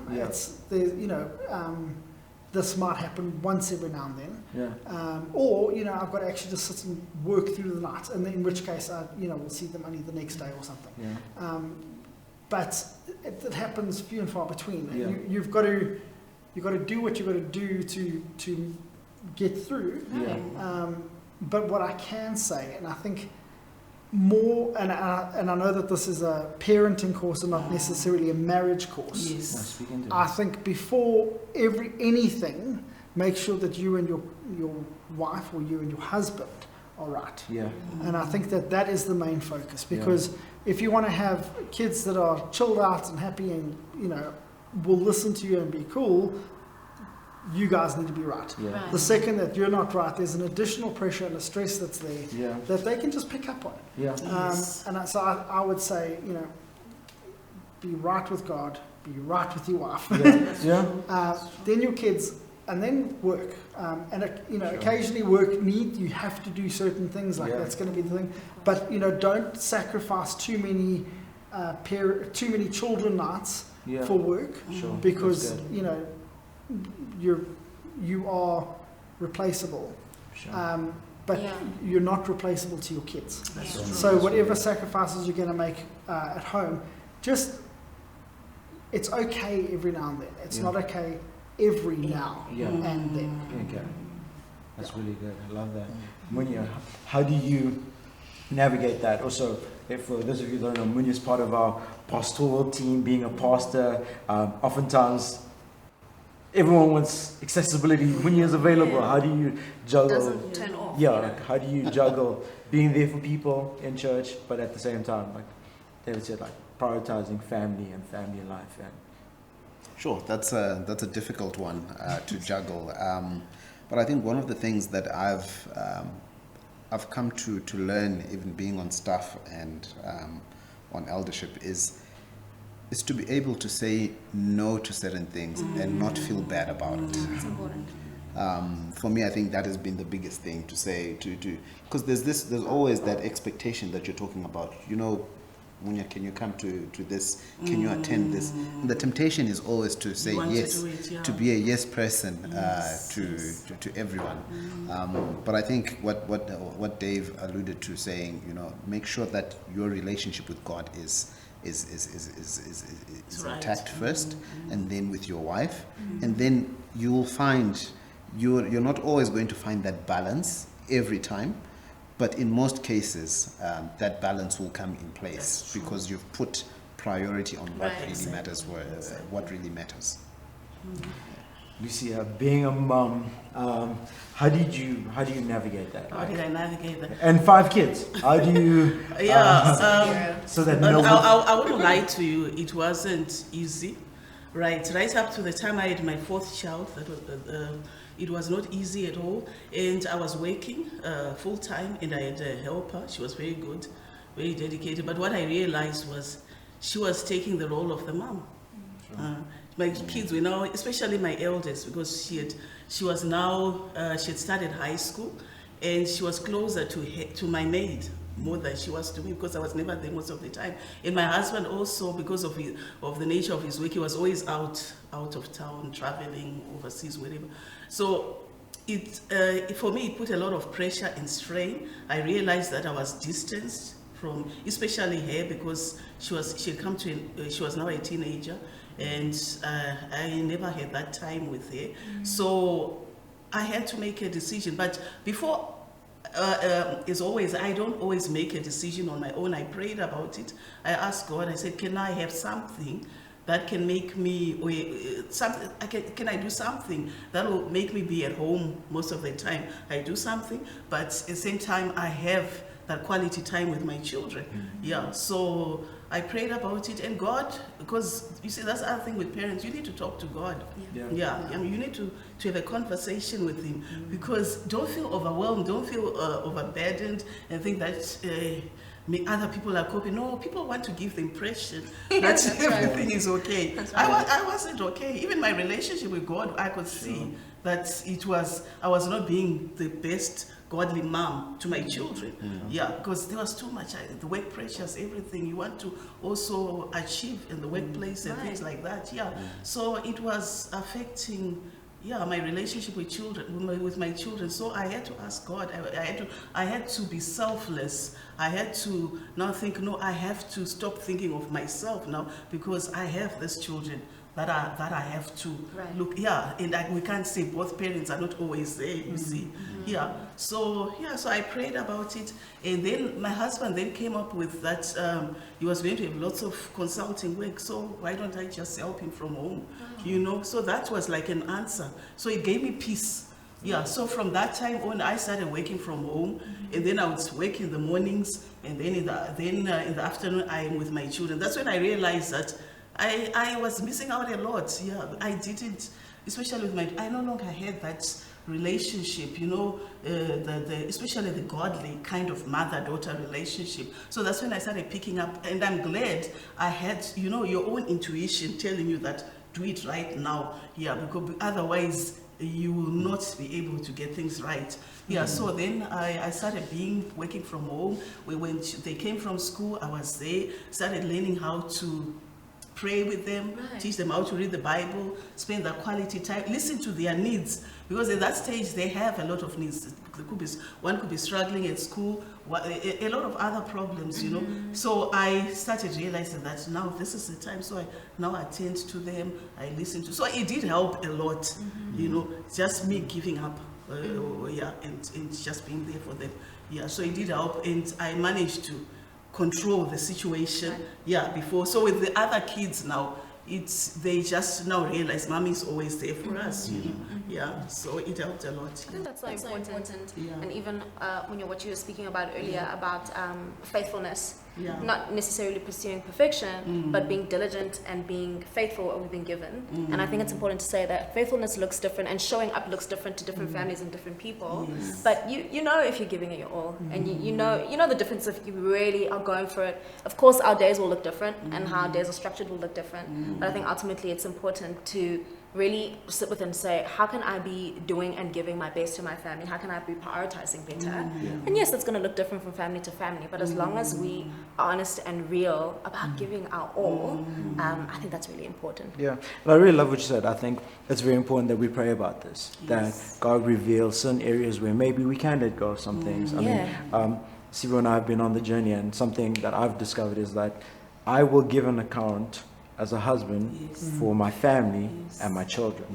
This might happen once every now and then. Or, I've got to actually just sit and work through the night, and in which case we'll see them only the next day or something. But it happens few and far between. You've got to do what you've got to do to get through. But what I can say, and I think more, and I know that this is a parenting course and not necessarily a marriage course. Yes. No, speak into I it. think before anything, make sure that you and your wife or you and your husband are right. Yeah. And I think that is the main focus, because if you want to have kids that are chilled out and happy and, you know, will listen to you and be cool, you guys need to be right. Yeah. Right. The second that you're not right, there's an additional pressure and a stress that's there Yeah. that they can just pick up on. Yeah. Yes. So I would say, you know, be right with God, be right with your wife. Yeah. Then your kids, and then work. You know, occasionally you have to do certain things, like that's going to be the thing. But, you know, don't sacrifice too many children nights for work, Sure. because, That's good. you know, you are replaceable. Sure. But Yeah. you're not replaceable to your kids. That's Yeah. true. So whatever sacrifices you're going to make at home, it's okay every now and then. It's not okay every now Yeah. and then. Okay. That's really good. I love that. Munya, how do you navigate that? Also, if for those of you who don't know, Munya is part of our pastoral team, being a pastor. Oftentimes, everyone wants accessibility. Munya is available. How do you juggle? Doesn't turn off. Yeah, you know? like, how do you juggle being there for people in church, but at the same time, like David said, like prioritizing family and family life? And Sure, that's a difficult one to juggle. But I think one of the things that I've come to learn, even being on staff and on eldership, is to be able to say no to certain things and not feel bad about it. It's important. For me, I think that has been the biggest thing to say because there's always that expectation that you're talking about. You know, Munya, can you come to this? Can you attend this? And the temptation is always to say You want to yes, do it, yeah. to be a yes person Yes, to everyone. But I think what Dave alluded to, saying, you know, make sure that your relationship with God is Right. intact first, and then with your wife, and then you will find you're not always going to find that balance every time. But in most cases, that balance will come in place because you've put priority on what Right. really matters. What really matters. Lucia, being a mum, how do you navigate that? How did I navigate that? And 5 kids. How do you? So that no one. I wouldn't lie to you. It wasn't easy, right up to the time I had my 4th child. That was it was not easy at all, and I was working full time, and I had a helper. She was very good, very dedicated. But what I realized was she was taking the role of the mom. My kids were now, especially my eldest, because she had started high school, and she was closer to my maid more than she was to me, because I was never there most of the time. And my husband also, because of the nature of his work, he was always out of town, traveling overseas, wherever. So for me, it put a lot of pressure and strain. I realized that I was distanced from, especially her, because she was now a teenager, and I never had that time with her. So I had to make a decision. But before, as always, I don't always make a decision on my own. I prayed about it. I asked God, I said, can I have something that can make me, can I do something that will make me be at home most of the time? I do something, but at the same time, I have that quality time with my children. Yeah, so I prayed about it, and God, because you see, that's the other thing with parents, you need to talk to God. Yeah. I mean, you need to have a conversation with Him, because don't feel overwhelmed, don't feel overburdened, and think that other people are coping. No, people want to give the impression that everything is okay. I wasn't okay. Even my relationship with God, I could see that I was not being the best godly mom to my children. Yeah, because there was too much, the work pressures, everything you want to also achieve in the workplace and things like that. Yeah, so it was affecting my relationship with my children. So I had to ask God. I had to be selfless. I had to now think, no, I have to stop thinking of myself now, because I have these children that I have to look, and we can't say both parents are not always there, you see. So I prayed about it, and then my husband then came up with that he was going to have lots of consulting work, so why don't I just help him from home, you know? So that was like an answer. So it gave me peace. So from that time on, I started working from home, and then I would work in the mornings, and then in the afternoon I am with my children. That's when I realized that I was missing out a lot. I didn't, especially with I no longer had that relationship, you know, especially the godly kind of mother-daughter relationship. So that's when I started picking up, and I'm glad I had, you know, your own intuition telling you that do it right now, because otherwise you will not be able to get things right. So then I started working from home. They came from school, I was there, started learning how to pray with them, teach them how to read the Bible, spend that quality time, listen to their needs, because at that stage they have a lot of needs. One could be struggling at school, a lot of other problems, you know. So I started realizing that now this is the time, so I attend to them, I listen to. So it did help a lot, you know, just me giving up, and just being there for them. So it did help, and I managed to control the situation before. So with the other kids now, they just now realize mommy is always there for us, you know. So it helped a lot. I think that's so important. And even what you were speaking about earlier about faithfulness, not necessarily pursuing perfection, but being diligent and being faithful what we've been given. And I think it's important to say that faithfulness looks different, and showing up looks different to different families and different people. But you know if you're giving it your all, and you know the difference if you really are going for it. Of course, our days will look different, and how our days are structured will look different. But I think ultimately it's important to really sit with and say, how can I be doing and giving my best to my family? How can I be prioritizing better? And yes, it's going to look different from family to family, but as long as we are honest and real about giving our all, I think that's really important. And I really love what you said. I think it's very important that we pray about this, that God reveals certain areas where maybe we can let go of some things. I mean, Sibu and I have been on the journey, and something that I've discovered is that I will give an account as a husband for my family and my children.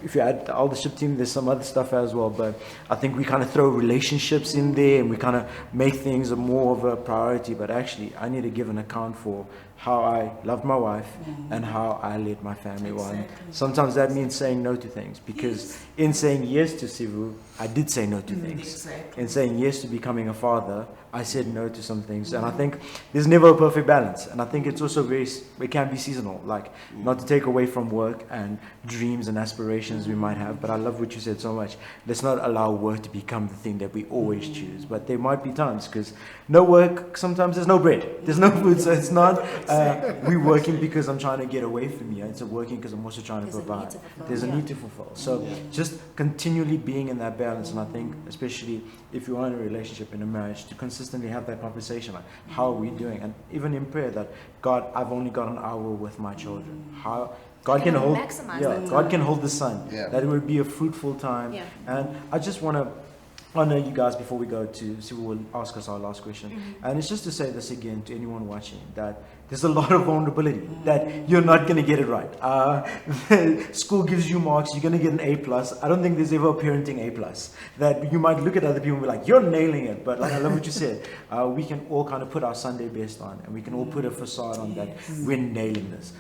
If you add the eldership team, there's some other stuff as well, but I think we kind of throw relationships in there, and we kind of make things more of a priority. But actually, I need to give an account for how I love my wife and how I led my family on. Sometimes that means saying no to things, because in saying yes to Sivu, I did say no to things. In saying yes to becoming a father, I said no to some things. And I think there's never a perfect balance. And I think it's also it can be seasonal, like not to take away from work and dreams and aspirations we might have. But I love what you said so much. Let's not allow work to become the thing that we always choose. But there might be times, because no work, sometimes there's no bread, there's no food. So it's not we're working because I'm trying to get away from you. It's working because I'm also trying to provide. There's a need to fulfill. So just continually being in that balance. And I think especially if you are in a relationship, in a marriage, to consistently have that conversation, like how are we doing? And even in prayer, that God, I've only got an hour with my children. How God can hold, God can hold the sun. That it would be a fruitful time. And I just want to honor you guys before we go to see what will ask us our last question. And it's just to say this again to anyone watching, that there's a lot of vulnerability, that you're not going to get it right. School gives you marks, you're going to get an A+. I don't think there's ever a parenting A+. That you might look at other people and be like, you're nailing it. But like, I love what you said. We can all kind of put our Sunday best on, and we can all put a facade on that we're nailing this.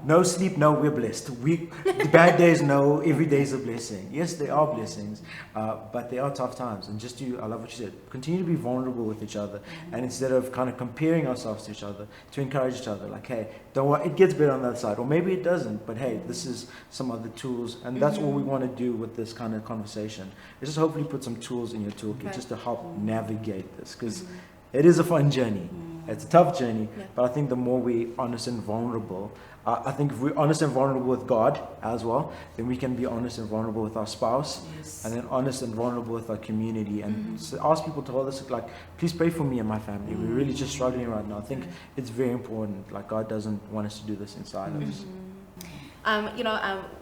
No sleep, no, we're blessed. The bad days, no, every day is a blessing. Yes, they are blessings, but they are tough times. And just I love what you said, continue to be vulnerable with each other. And instead of kind of comparing ourselves to each other, to encourage each other, like, hey, don't worry, it gets better on that side, or maybe it doesn't, but hey, this is some other tools. And that's all we want to do with this kind of conversation, is just hopefully put some tools in your toolkit just to help navigate this, because it is a fun journey. It's a tough journey, but I think the more we're honest and vulnerable, I think if we're honest and vulnerable with God as well, then we can be honest and vulnerable with our spouse, and then honest and vulnerable with our community, and so ask people to hold us, like, please pray for me and my family. We're really just struggling right now. I think it's very important. Like, God doesn't want us to do this inside of us.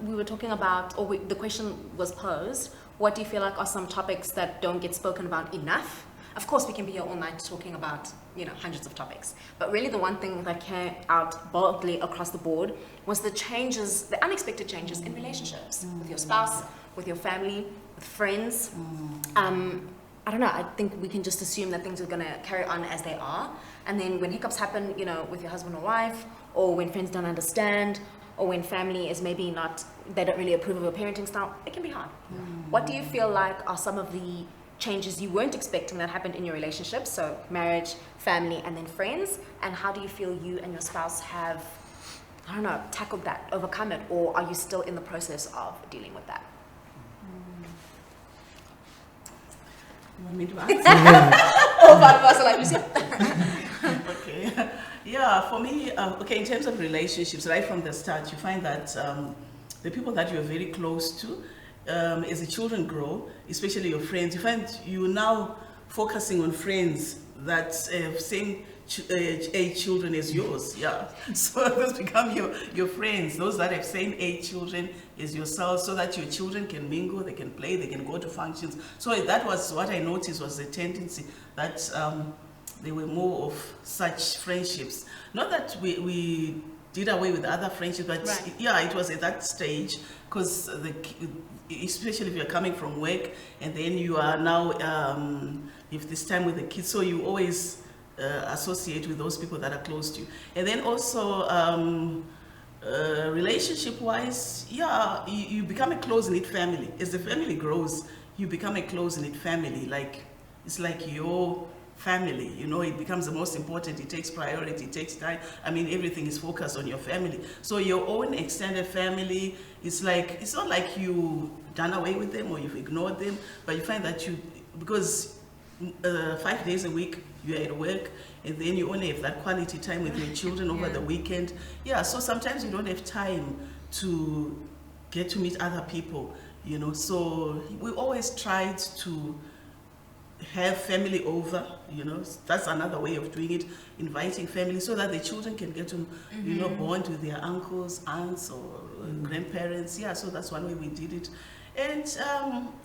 We were talking about, the question was posed, what do you feel like are some topics that don't get spoken about enough? Of course, we can be here all night talking about, hundreds of topics. But really the one thing that came out boldly across the board was the changes, the unexpected changes in relationships with your spouse, with your family, with friends. I don't know, I think we can just assume that things are going to carry on as they are. And then when hiccups happen, with your husband or wife, or when friends don't understand, or when family is maybe they don't really approve of your parenting style, it can be hard. What do you feel like are some of the changes you weren't expecting that happened in your relationship? So marriage, family, and then friends. And how do you feel you and your spouse have, tackled that, overcome it, or are you still in the process of dealing with that? You want me to answer? All five of us are like, you said. Okay. Yeah, for me, in terms of relationships, right from the start, you find that the people that you're very close to, as the children grow, especially your friends, you find you're now focusing on friends that have same age children as yours. Yeah, so those become your friends, those that have same age children as yourself, so that your children can mingle, they can play, they can go to functions. So that was what I noticed, was the tendency that there were more of such friendships. Not that we did away with other friendships, but right. Yeah, it was at that stage, because especially if you're coming from work and then you are now if this time with the kids, so you always associate with those people that are close to you. And then also relationship wise, yeah, you become a close-knit family. As the family grows, you become a close-knit family. It's like your family, it becomes the most important. It takes priority, it takes time. I mean, everything is focused on your family. So your own extended family, it's not like you done away with them or you've ignored them, but you find that because 5 days a week you're at work, and then you only have that quality time with your children over the weekend. Yeah, so sometimes you don't have time to get to meet other people, So we always tried to have family over, that's another way of doing it, inviting family so that the children can get to, bond with their uncles, aunts, or grandparents. Yeah, so that's one way we did it. And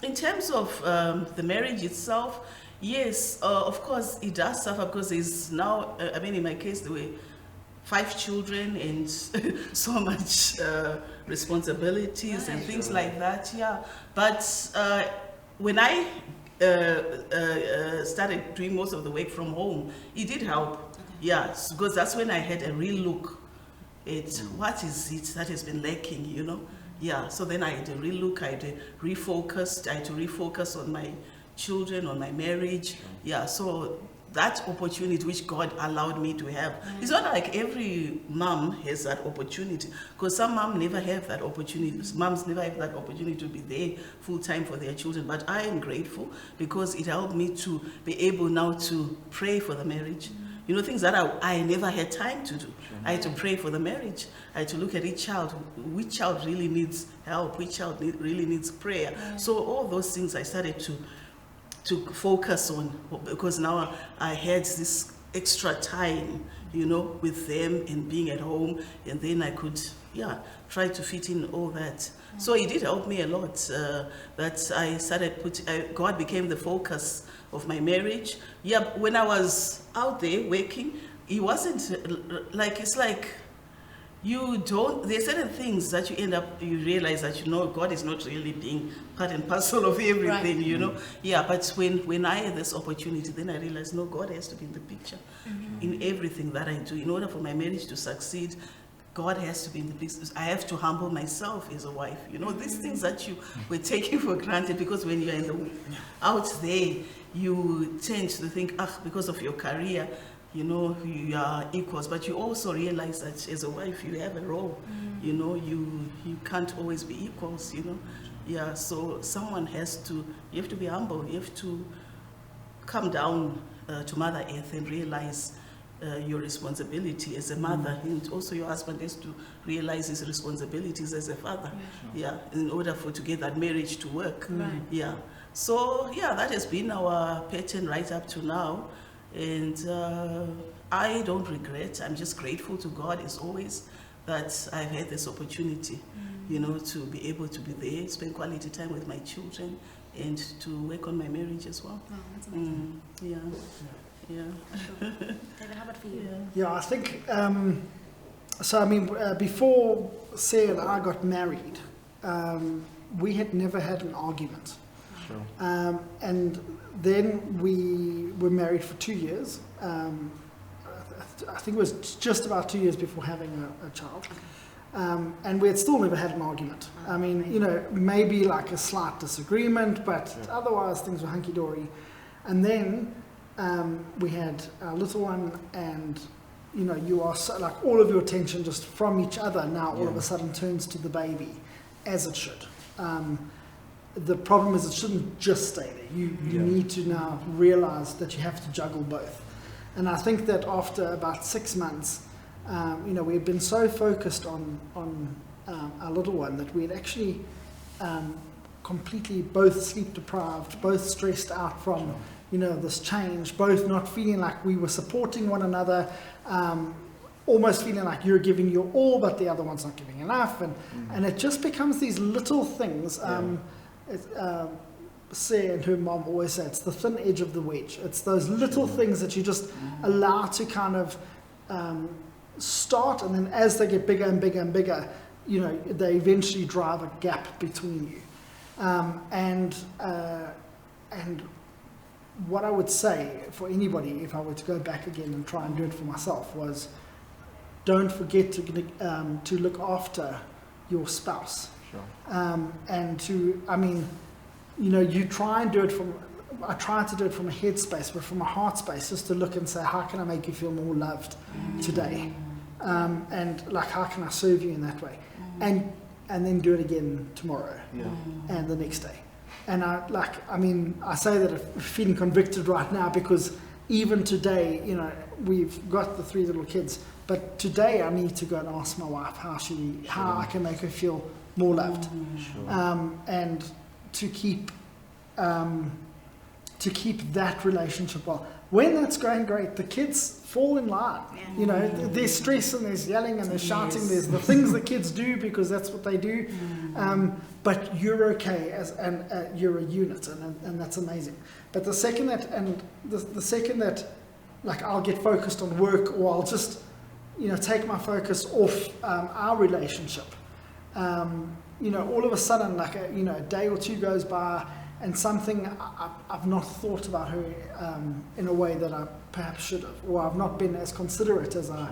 in terms of the marriage itself, yes, of course it does suffer, because there's now, in my case, there were 5 children and so much responsibilities and things like that. Yeah, but when I started doing most of the work from home, it did help. Yeah, because that's when I had a real look at what is it that has been lacking, Yeah, so then I had a real look, I had to refocus on my children, on my marriage. Yeah, so that opportunity which God allowed me to have. It's not like every mom has that opportunity, because some moms never have that opportunity. Moms never have that opportunity to be there full time for their children. But I am grateful, because it helped me to be able now to pray for the marriage. Things that I never had time to do. I had to pray for the marriage. I had to look at each child. Which child really needs help? Which child really needs prayer? So all those things I started to focus on, because now I had this extra time, with them and being at home, and then I could, try to fit in all that. So it did help me a lot, that I started God became the focus of my marriage. Yeah, when I was out there working, it wasn't it's like, there's certain things that you realize that God is not really being part and parcel of everything, right. Yeah, but when I had this opportunity, then I realized, no, God has to be in the picture in everything that I do. In order for my marriage to succeed, God has to be in the business. I have to humble myself as a wife. These things that you were taking for granted, because when you're out there, you tend to think, because of your career, you are equals, but you also realize that as a wife, you have a role. You can't always be equals. Yeah. So you have to be humble. You have to come down to Mother Earth and realize your responsibility as a mother, and also your husband has to realize his responsibilities as a father. Yeah, in order to get that marriage to work. Right. Yeah. So that has been our pattern right up to now. And I don't regret. I'm just grateful to God as always that I've had this opportunity, to be able to be there, spend quality time with my children, and to work on my marriage as well. Oh, that's amazing. Yeah. David, how about for you? Yeah, I think, so I mean, before Sarah and I got married, we had never had an argument. Sure. And then we were married for 2 years. I think it was just about 2 years before having a child. And we had still never had an argument. I mean, you know, maybe like a slight disagreement, but otherwise things were hunky-dory. And then we had our little one, and you know, you are so, like, all of your attention just from each other now all of a sudden turns to the baby, as it should. The problem is it shouldn't just stay there. You need to now realize that you have to juggle both. And I think that after about 6 months, you know, we had been so focused on our little one that we had actually completely both sleep deprived, both stressed out from, you know, this change, both not feeling like we were supporting one another, almost feeling like you're giving your all, but the other one's not giving enough. And it just becomes these little things. Sarah and her mom always say it's the thin edge of the wedge. It's those little things that you just allow to kind of start, and then as they get bigger and bigger and bigger, you know, they eventually drive a gap between you. And what I would say for anybody, if I were to go back again and try and do it for myself, was don't forget to look after your spouse. Sure. And to, I mean, you know, you try and do it from, I try to do it from a head space, but from a heart space, just to look and say, how can I make you feel more loved today? And like, how can I serve you in that way? And then do it again tomorrow and the next day. And I mean, I say that I'm feeling convicted right now, because even today, you know, we've got the 3 little kids, but today I need to go and ask my wife how I can make her feel more loved. And to keep that relationship well. When that's going great, the kids fall in line. You know, there's stress and there's yelling and there's shouting. There's the things the kids do because that's what they do. But you're okay and you're a unit, and that's amazing. But the second that like, I'll get focused on work, or I'll just, you know, take my focus off our relationship. You know, all of a sudden, like a day or two goes by, and something I've not thought about her in a way that I perhaps should have, or I've not been as considerate as I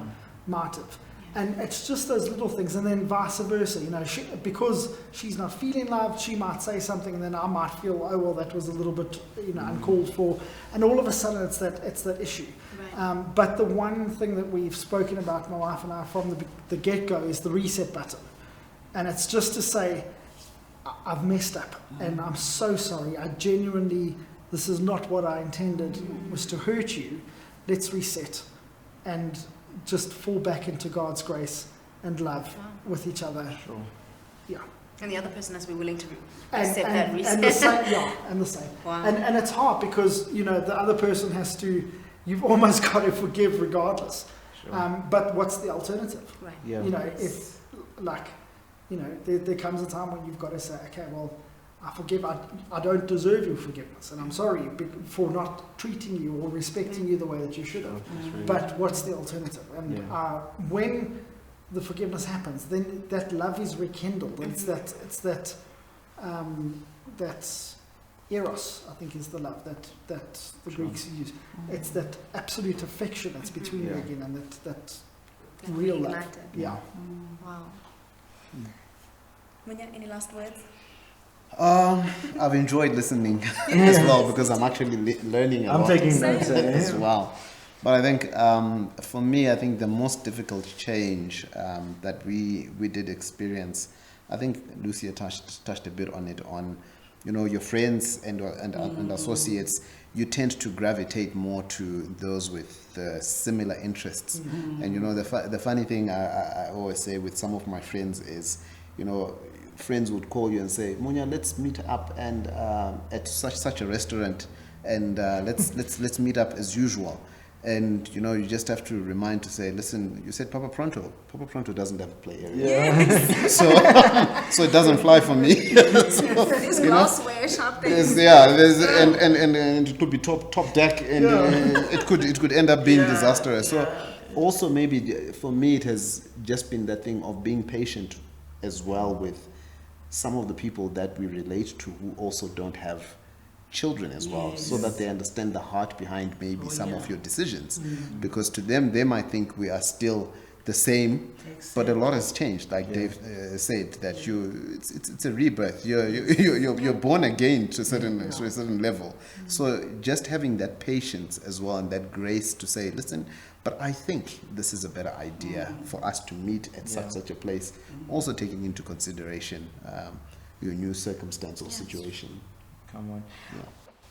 might have. And it's just those little things, and then vice versa. You know, because she's not feeling loved, she might say something, and then I might feel, oh well, that was a little bit, you know, uncalled for. And all of a sudden, it's that issue. Right. But the one thing that we've spoken about, my wife and I, from the get-go, is the reset button. And it's just to say, I've messed up, and I'm so sorry. I genuinely, this is not what I intended, was to hurt you. Let's reset and just fall back into God's grace and love with each other. Sure. Yeah. And the other person has to be willing to accept that reset. And the same, and the same. Wow. And it's hard, because, you know, the other person has to, you've almost got to forgive regardless. Sure. But what's the alternative? Right. Yeah. You know, if, like, you know, there comes a time when you've got to say, okay, well, I forgive, I don't deserve your forgiveness, and I'm sorry for not treating you or respecting you the way that you should have. But what's the alternative? And when the forgiveness happens, then that love is rekindled. It's that eros, I think, is the love that the Greeks use. It's that absolute affection that's between you again, and that real love. Yeah. Wow. Munya, any last words? I've enjoyed listening as well, because I'm actually learning a lot. I'm taking notes as well. But I think for me, I think the most difficult change that we did experience, I think Lucia touched a bit on it, on, you know, your friends and associates. You tend to gravitate more to those with similar interests. And you know, the funny thing I always say with some of my friends is, you know, friends would call you and say, Munya, let's meet up and at such a restaurant, and let's meet up as usual. And you know, you just have to remind to say, listen, you said Papa Pronto. Papa Pronto doesn't have a play area. So it doesn't fly for me. There's glassware shop there. And it could be top deck, and it could end up being disastrous. So also maybe for me it has just been that thing of being patient as well with some of the people that we relate to who also don't have children as well, so that they understand the heart behind maybe some of your decisions, because to them they might think we are still the same, but a lot has changed. Like Dave said, that it's a rebirth. You're born again to a certain level. So just having that patience as well and that grace to say, listen, but I think this is a better idea for us to meet at such a place. Also taking into consideration your new circumstance or situation. Come on. Yeah.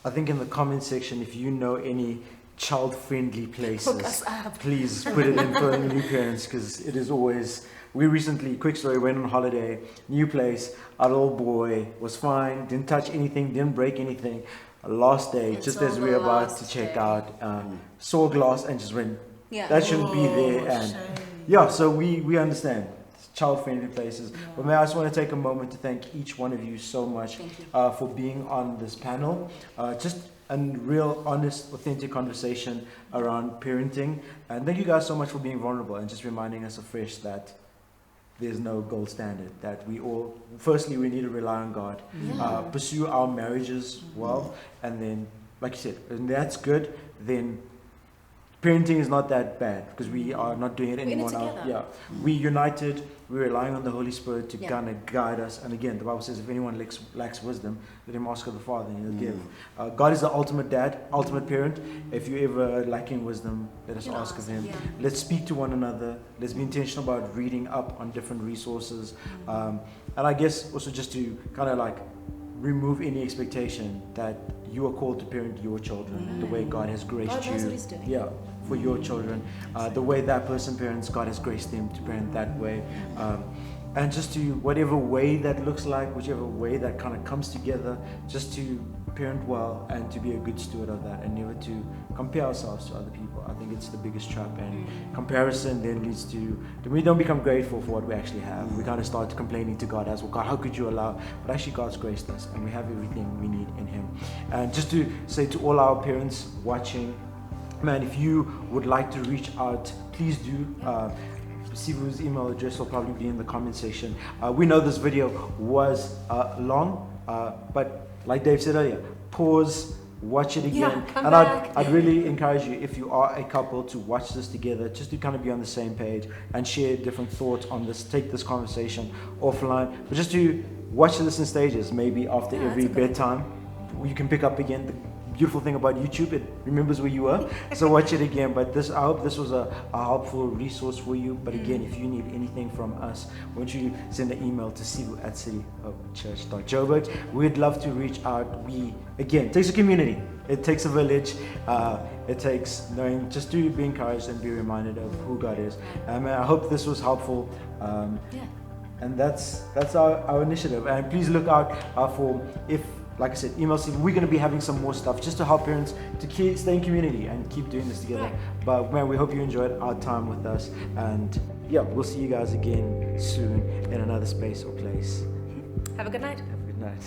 I think in the comment section, if you know any child-friendly places, please put it in for new parents, because it is always. We recently, quick story, went on holiday, new place. Our little boy was fine, didn't touch anything, didn't break anything. Last day, just as we were about to check out, saw glass and just went. That shouldn't be there. And so we understand. Child-friendly places. But I just want to take a moment to thank each one of you so much for being on this panel. Just a real, honest, authentic conversation around parenting. And thank you guys so much for being vulnerable and just reminding us afresh that there's no gold standard. That we all, firstly, we need to rely on God, pursue our marriages well, and then, like you said, and that's good, then parenting is not that bad, because we are not doing it anymore now. We united, we're relying on the Holy Spirit to kind of guide us. And again, the Bible says if anyone lacks wisdom, let him ask of the Father and he'll give. God is the ultimate dad, ultimate parent. If you're ever lacking wisdom, let us ask of him. Let's speak to one another. Let's be intentional about reading up on different resources. And I guess also just to kind of like remove any expectation that you are called to parent your children the way God has graced God you. knows what he's doing. For your children, the way that person parents, God has graced them to parent that way, and just to whatever way that looks like, whichever way that kind of comes together, just to parent well and to be a good steward of that, and never to compare ourselves to other people. I think it's the biggest trap, and comparison then leads to we don't become grateful for what we actually have. We kind of start complaining to God as well. God, how could you allow? But actually, God's graced us, and we have everything we need in Him. And just to say to all our parents watching, man, if you would like to reach out, please do. Sivu's email address will probably be in the comment section. We know this video was long, but like Dave said earlier, pause, watch it again. And I'd really encourage you, if you are a couple, to watch this together, just to kind of be on the same page and share different thoughts on this, take this conversation offline, but just to watch this in stages, maybe after every bedtime. You can pick up again. The beautiful thing about YouTube, it remembers where you were, so watch it again. But I hope this was a helpful resource for you. But again, if you need anything from us, why don't you send an email to sivu@cityhopechurch.joburg. We'd love to reach out. It takes a community, it takes a village, it takes knowing, just to be encouraged and be reminded of who God is. I hope this was helpful. And that's our initiative. And please look out for, if like I said, email Steve. We're going to be having some more stuff just to help parents to stay in community and keep doing this together. But man, we hope you enjoyed our time with us. And we'll see you guys again soon in another space or place. Have a good night. Have a good night.